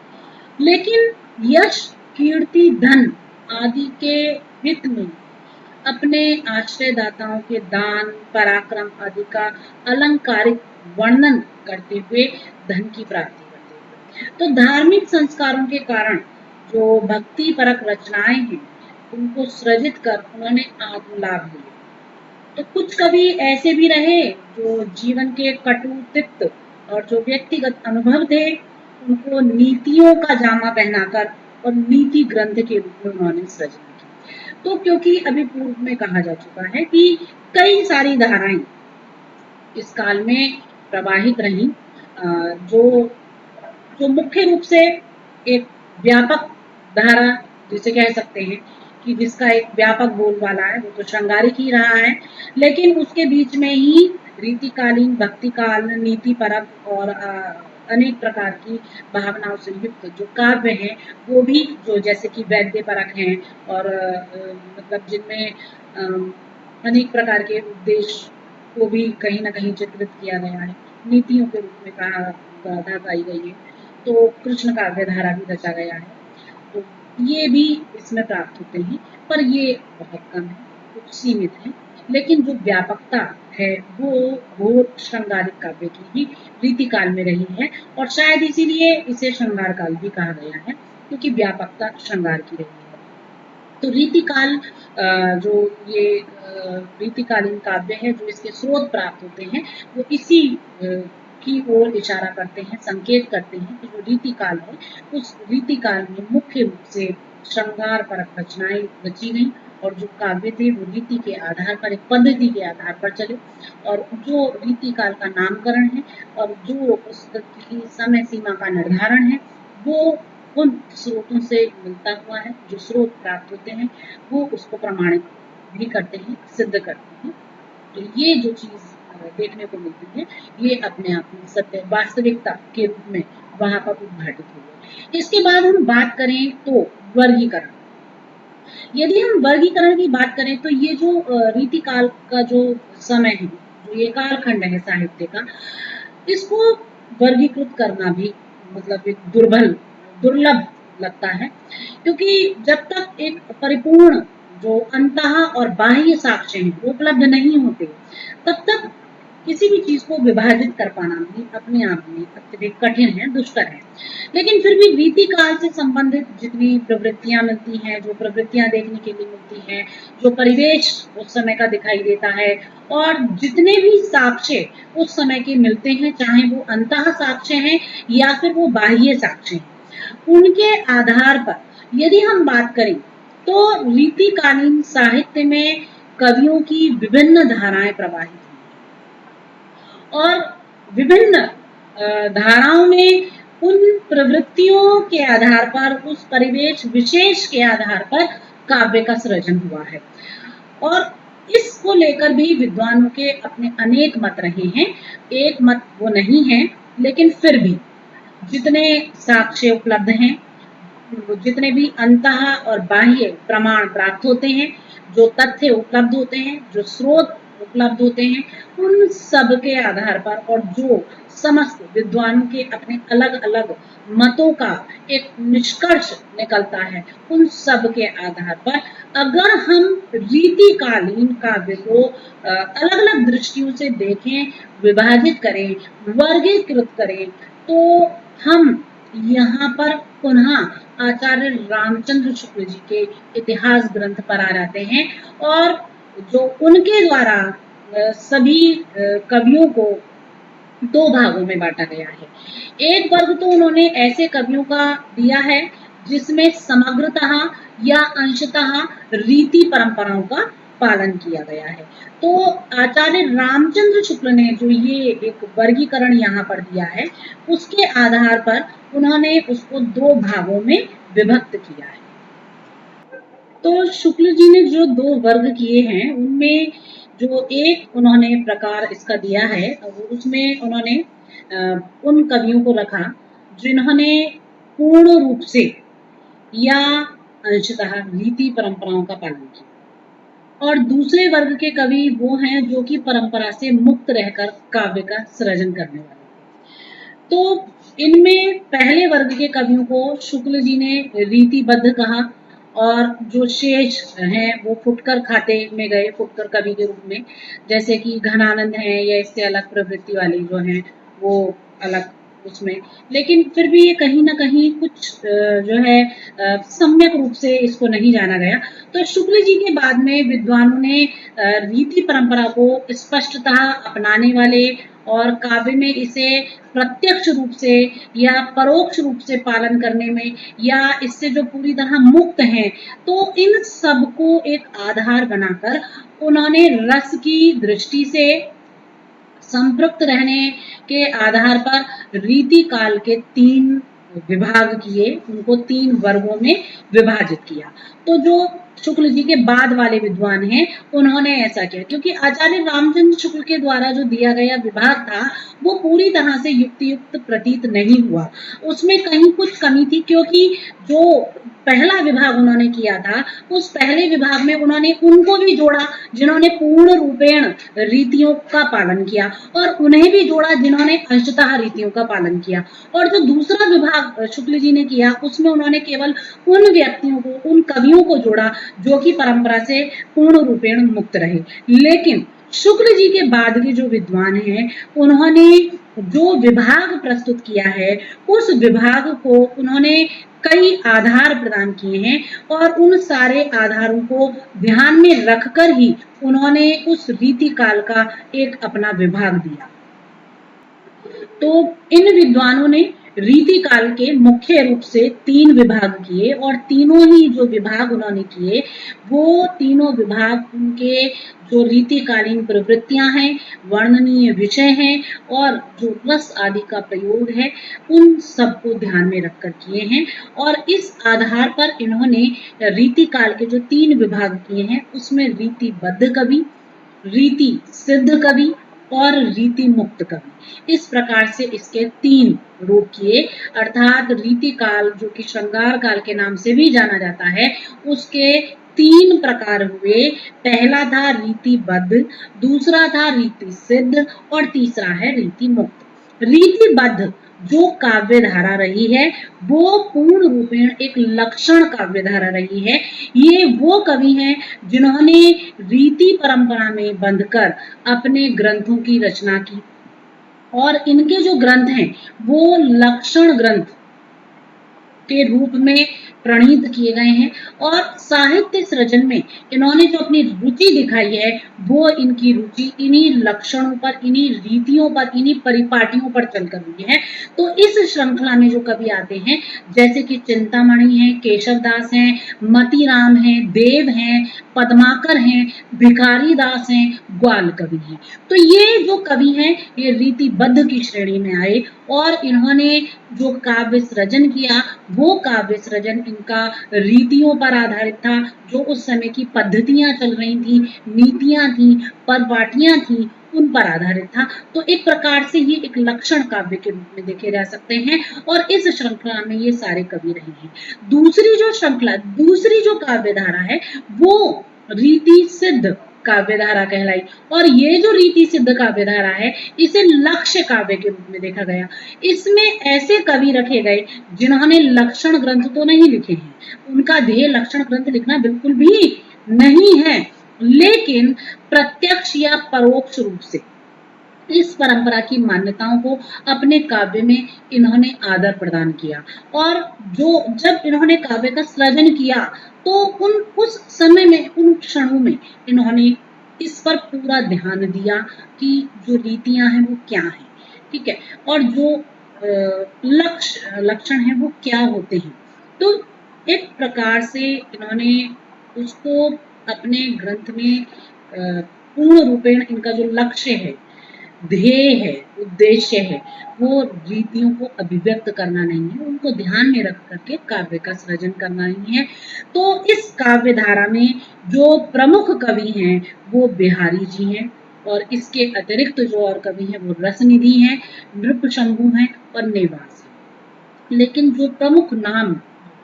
लेकिन यश, कीर्ति, धन आदि के हित में अपने आश्रयदाताओं के दान, पराक्रम आदि का अलंकारिक वर्णन करते हुए धन की प्राप्ति करते थे। तो धार्मिक संस्कारों के कारण जो भक्ति परक रचनाएं हैं उनको सृजित कर उन्होंने आत्मलाभ लिए। तो कुछ कवि ऐसे भी रहे जो जीवन के कटु तिक्त और जो व्यक्तिगत अनुभव थे उनको नीतियों का जामा पहनाकर और नीति ग्रंथ के रूप में उन्होंने सृजन की। तो क्योंकि अभी पूर्व में कहा जा चुका है कि कई सारी धाराएं इस काल में प्रवाहित रही, जो जो मुख्य रूप से एक व्यापक धारा जिसे कह सकते हैं कि जिसका एक व्यापक बोलबाला है, वो तो श्रृंगारिक ही रहा है, लेकिन उसके बीच में ही रीतिकालीन, भक्तिकाल, नीति परक और अनेक प्रकार की भावनाओं से युक्त जो काव्य हैं वो भी जो जैसे कि वैद्य परक हैं और मतलब जिनमें अनेक प्रकार के उद्देश्य को भी कहीं ना कहीं चित्रित किया गया है, नीतियों के रूप में कहा दर्शाई गई है। तो कृष्ण काव्य धारा भी रचा गया है, तो ये भी इसमें प्राप्त होते हैं, पर ये बहुत कम है, कुछ सीमित है, लेकिन जो व्यापकता है वो श्रृंगारिक काव्य की ही रीतिकाल में रही है और शायद इसीलिए इसे श्रृंगार काल भी कहा गया है क्योंकि व्यापकता श्रृंगार की रही है। तो रीतिकाल जो ये रीतिकालीन काव्य है, जो इसके स्रोत प्राप्त होते हैं वो इसी की ओर इशारा करते हैं, संकेत करते हैं कि जो रीतिकाल है उस रीतिकाल में मुख्य रूप से श्रृंगार परक रचनाएं रची गई और जो काव्य थे वो रीति के आधार पर, एक पद्धति के आधार पर चले और जो रीतिकाल का नामकरण है और जो उसकी समय सीमा का निर्धारण है वो उन स्रोतों से मिलता हुआ है। जो स्रोत प्राप्त होते हैं वो उसको प्रमाणित भी करते हैं, सिद्ध करते हैं। तो ये जो चीज देखने को मिलती है ये अपने आप में सत्य वास्तविकता के रूप में वहां पर उद्घाटित हुई है। इसके बाद हम बात करें तो वर्गीकरण। यदि हम वर्गीकरण की बात करें तो ये जो रीतिकाल का जो समय है, जो ये कालखंड है साहित्य का, इसको वर्गीकृत करना भी मतलब एक दुर्लभ लगता है, क्योंकि जब तक एक परिपूर्ण जो अंतः और बाह्य साक्ष्य हैं वो उपलब्ध नहीं होते तब तक किसी भी चीज को विभाजित कर पाना भी अपने आप में अत्यधिक कठिन है, दुष्कर है। लेकिन फिर भी रीतिकाल से संबंधित जितनी प्रवृत्तियां मिलती हैं, जो प्रवृत्तियां देखने के लिए मिलती हैं, जो परिवेश उस समय का दिखाई देता है और जितने भी साक्ष्य उस समय के मिलते हैं, चाहे वो अंतः साक्ष्य हैं या फिर वो बाह्य साक्ष्य हैं, उनके आधार पर यदि हम बात करें तो रीतिकालीन साहित्य में कवियों की विभिन्न धाराएं प्रवाहित हुई और विभिन्न धाराओं में उन प्रवृत्तियों के आधार पर, उस परिवेश विशेष के आधार पर काव्य का सृजन हुआ है और इसको लेकर भी विद्वानों के अपने अनेक मत रहे हैं। एक मत वो नहीं है, लेकिन फिर भी जितने साक्ष्य उपलब्ध हैं, जितने भी अंतः और बाह्य प्रमाण प्राप्त होते हैं, जो तथ्य उपलब्ध होते हैं, जो स्रोत उपलब्ध होते हैं, उन सब के आधार पर और जो समस्त विद्वानों के अपने अलग अलग मतों का एक निष्कर्ष निकलता है, उन सब के आधार पर अगर हम रीतिकालीन काव्य को अलग अलग दृष्टियों से देखें, विभाजित करें, वर्गीकृत करें, तो हम यहाँ पर पुनः आचार्य रामचंद्र शुक्ल जी के इतिहास ग्रंथ पर आ जाते हैं और जो उनके द्वारा सभी कवियों को दो भागों में बांटा गया है। एक वर्ग तो उन्होंने ऐसे कवियों का दिया है जिसमें समग्रतः या अंशतः रीति परंपराओं का पालन किया गया है। तो आचार्य रामचंद्र शुक्ल ने जो ये एक वर्गीकरण यहाँ पर दिया है, उसके आधार पर उन्होंने उसको दो भागों में विभक्त किया है। तो शुक्ल जी ने जो दो वर्ग किए हैं, उनमें जो एक उन्होंने प्रकार इसका दिया है, उसमें उन्होंने उन कवियों को रखा जिन्होंने पूर्ण रूप से या अंशतः रीति परंपराओं का पालन किया, और दूसरे वर्ग के कवि वो हैं जो कि परंपरा से मुक्त रहकर काव्य का सृजन करने वाले। तो इनमें पहले वर्ग के कवियों को शुक्ल जी ने रीतिबद्ध कहा, और जो शेष हैं वो फुटकर खाते में गए, फुटकर कवि के रूप में, जैसे कि घनानंद हैं या इससे अलग प्रवृत्ति वाले जो हैं वो अलग उसमें। लेकिन फिर भी ये कहीं ना कहीं कुछ जो है सम्यक रूप से इसको नहीं जाना गया। तो शुक्ल जी के बाद में विद्वानों ने रीति परंपरा को स्पष्टतः अपनाने वाले और काव्य में इसे प्रत्यक्ष रूप से या परोक्ष रूप से पालन करने में, या इससे जो पूरी तरह मुक्त हैं, तो इन सब को एक आधार बनाकर उन्होंने रस की दृष्टि से संपृक्त रहने के आधार पर रीति काल के तीन विभाग किए, उनको तीन वर्गों में विभाजित किया। तो जो शुक्ल जी के बाद वाले विद्वान हैं, उन्होंने ऐसा किया, क्योंकि आचार्य रामचंद्र शुक्ल के द्वारा जो दिया गया विभाग था वो पूरी तरह से युक्तियुक्त प्रतीत नहीं हुआ, उसमें कहीं कुछ कमी थी, क्योंकि जो पहला विभाग उन्होंने किया था, उस पहले विभाग में उन्होंने उनको भी जोड़ा जिन्होंने पूर्ण रूपेण रीतियों का पालन किया, और उन्हें भी जोड़ा जिन्होंने अंशतः रीतियों का पालन किया। और जो दूसरा विभाग शुक्ल जी ने किया, उसमें उन्होंने केवल उन व्यक्तियों को, उन कवियों को जोड़ा जो कि परंपरा से पूर्ण रूपेण मुक्त रहे। लेकिन शुक्ल जी के बाद के जो विद्वान हैं, उन्होंने जो विभाग प्रस्तुत किया है, उस विभाग को उन्होंने कई आधार प्रदान किए हैं, और उन सारे आधारों को ध्यान में रखकर ही उन्होंने उस रीति काल का एक अपना विभाग दिया। तो इन विद्वानों ने रीति काल के मुख्य रूप से तीन विभाग किए, और तीनों ही जो विभाग उन्होंने किए, वो तीनों विभाग उनके जो रीतिकालीन प्रवृत्तियां हैं, वर्णनीय विषय हैं, और जो रस आदि का प्रयोग है, उन सबको ध्यान में रखकर किए हैं। और इस आधार पर इन्होंने रीति काल के जो तीन विभाग किए हैं, उसमें रीतिबद्ध कवि, रीति सिद्ध कवि और रीति मुक्त कवि, इस प्रकार से इसके तीन रूप किए। अर्थात रीति काल, जो कि श्रृंगार काल के नाम से भी जाना जाता है, उसके तीन प्रकार हुए। पहला था रीतिबद्ध, दूसरा था रीति सिद्ध, और तीसरा है रीति मुक्त। रीतिबद्ध जो काव्य धारा रही है, वो पूर्ण रूपेण एक लक्षण काव्य धारा रही है। ये वो कवि हैं जिन्होंने रीति परंपरा में बंधकर अपने ग्रंथों की रचना की, और इनके जो ग्रंथ हैं वो लक्षण ग्रंथ के रूप में प्रणीत किए गए हैं, और साहित्य सृजन में इन्होंने जो अपनी रुचि दिखाई है, वो इनकी रुचि इन्हीं लक्षणों पर, इन्हीं रीतियों पर, इन्हीं परिपाटियों पर चलकर हुई है। तो इस श्रृंखला में जो कवि आते हैं, जैसे कि चिंतामणि हैं, केशवदास हैं, मतीराम हैं, देव हैं, पद्माकर हैं, भिखारी दास हैं, ग्वाल कवि हैं, तो ये जो कवि हैं ये रीतिबद्ध की श्रेणी में आए, और इन्होंने जो काव्य सृजन किया, वो काव्य सृजन इनका रीतियों पर आधारित था, जो उस समय की पद्धतियां चल रही थी, नीतियां थी, परिपाटियां थी, उन पर आधारित था। तो एक प्रकार से ये एक लक्षण काव्य के रूप में देखे जा सकते हैं, और इस श्रृंखला में ये सारे कवि रहे हैं। दूसरी जो श्रृंखला, दूसरी जो काव्य धारा है, वो रीति सिद्ध काव्य धारा कहलाई, और ये जो रीति सिद्ध काव्य धारा है, इसे लक्ष्य काव्य के रूप में देखा गया। इसमें ऐसे कवि रखे गए जिन्होंने लक्षण ग्रंथ तो नहीं लिखे हैं, उनका ध्येय लक्षण ग्रंथ लिखना बिल्कुल भी नहीं है, लेकिन प्रत्यक्ष या परोक्ष रूप से इस परंपरा की मान्यताओं को अपने काव्य में इन्होंने आदर प्रदान किया, और जो जब इन्होंने काव्य का सृजन किया, तो उस समय में, उन क्षणों में इन्होंने इस पर पूरा ध्यान दिया कि जो रीतियां हैं वो क्या हैं, ठीक है, और जो लक्षण है वो क्या होते हैं। तो एक प्रकार से इन्होंने उसको अपने ग्रंथ में पूर्ण रूपेण इनका जो लक्ष्य है, ध्येय है, उद्देश्य है, वो रीतियों को अभिव्यक्त करना नहीं है, उनको ध्यान में रख करके काव्य का सृजन करना ही है। तो इस काव्य धारा में जो प्रमुख कवि हैं वो बिहारी जी हैं, और इसके अतिरिक्त जो और कवि हैं वो रसनिधि हैं, नृपशंभु हैं और नेवास हैं। लेकिन जो प्रमुख नाम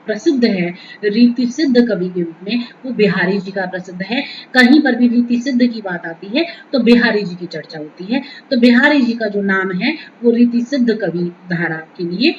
प्रसिद्ध है रीति सिद्ध कवि के रूप में, वो बिहारी जी का प्रसिद्ध है। कहीं पर भी रीति सिद्ध की बात आती है तो बिहारी जी की चर्चा होती है। तो बिहारी जी का जो नाम है वो रीति सिद्ध कवि धारा के लिए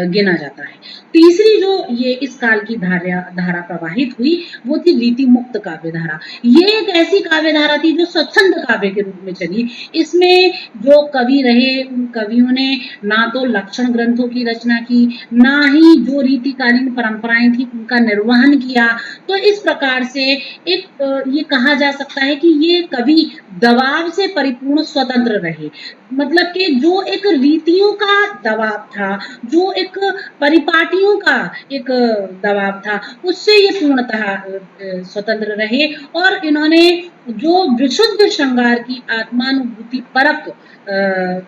गिना जाता है। तीसरी जो ये इस काल की धारा प्रवाहित हुई वो थी रीति मुक्त काव्य धारा। ये एक ऐसी काव्य धारा थी जो स्वच्छंद काव्य के रूप में चली। इसमें जो कवि रहे उन कवियों ने ना तो लक्षण ग्रंथों की रचना की, ना ही जो रीतिकालीन परंपराएं थी उनका निर्वहन किया। तो इस प्रकार से एक ये कहा जा सकता है कि ये कवि दबाव से परिपूर्ण स्वतंत्र रहे। मतलब कि जो एक रीतियों का दबाव था, जो एक परिपाटियों का एक दबाव था, उससे ये पूर्णतः स्वतंत्र रहे। और इन्होंने जो विशुद्ध श्रृंगार की आत्मानुभूति परक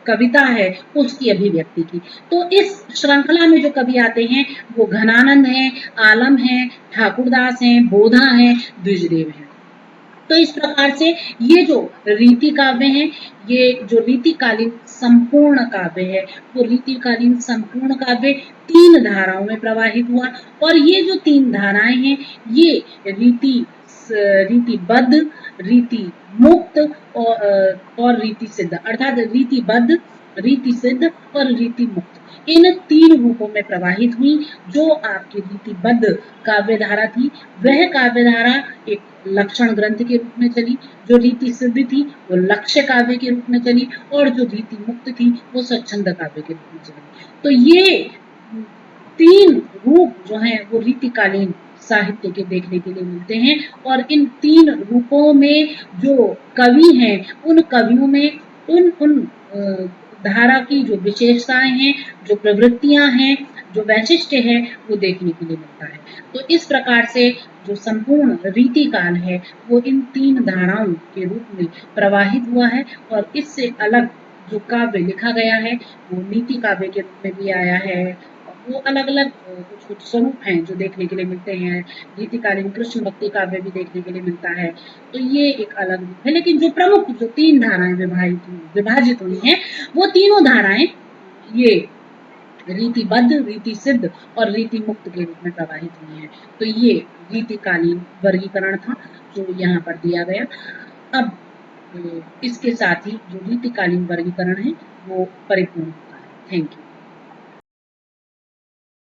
कविता है उसकी अभिव्यक्ति की। तो इस श्रृंखला में जो कवि आते हैं वो घनानंद हैं, आलम हैं, ठाकुरदास हैं, बोधा हैं, द्विजदेव हैं। तो इस प्रकार से ये जो रीति काव्य हैं, ये जो रीतिकालीन संपूर्ण काव्य है, वो रीतिकालीन संपूर्ण काव्य तीन धाराओं में प्रवाहित हुआ। और ये जो तीन धाराएं हैं ये रीतिबद्ध, रीति मुक्त और रीति सिद्ध, अर्थात रीतिबद्ध, रीति सिद्ध और रीति मुक्त, इन तीन रूपों में प्रवाहित हुई। जो आपकी रीतिबद्ध काव्य धारा थी वह काव्य धारा एक लक्षण ग्रंथ के रूप में चली, जो रीति सिद्ध थी वो लक्ष्य काव्य के रूप में चली, और जो रीति मुक्त थी वो स्वच्छंद काव्य के रूप में चली। तो ये तीन रूप जो हैं वो रीतिकालीन साहित्य के देखने के लिए मिलते हैं। और इन तीन रूपों में जो कवि हैं उन कवियों में उन धारा की जो विशेषताएं हैं, जो प्रवृत्तियां हैं, जो वैशिष्ट्य है वो देखने के लिए मिलता है। तो इस प्रकार से जो संपूर्ण रीतिकाल है वो इन तीन धाराओं के रूप में प्रवाहित हुआ है। और इससे अलग जो काव्य लिखा गया है वो नीति काव्य के रूप में भी आया है। वो अलग अलग कुछ कुछ स्वरूप हैं जो देखने के लिए मिलते हैं। रीतिकालीन कृष्ण भक्ति काव्य भी देखने के लिए मिलता है। तो ये एक अलग रूप है। लेकिन जो प्रमुख जो तीन धाराएं विभाजित हुई हैं वो तीनों धाराएं ये रीतिबद्ध, रीति सिद्ध और रीति मुक्त के रूप में प्रवाहित हुई हैं। तो ये रीतिकालीन वर्गीकरण था जो यहाँ पर दिया गया। अब इसके साथ ही जो रीतिकालीन वर्गीकरण है वो परिपूर्ण होता है। Thank you.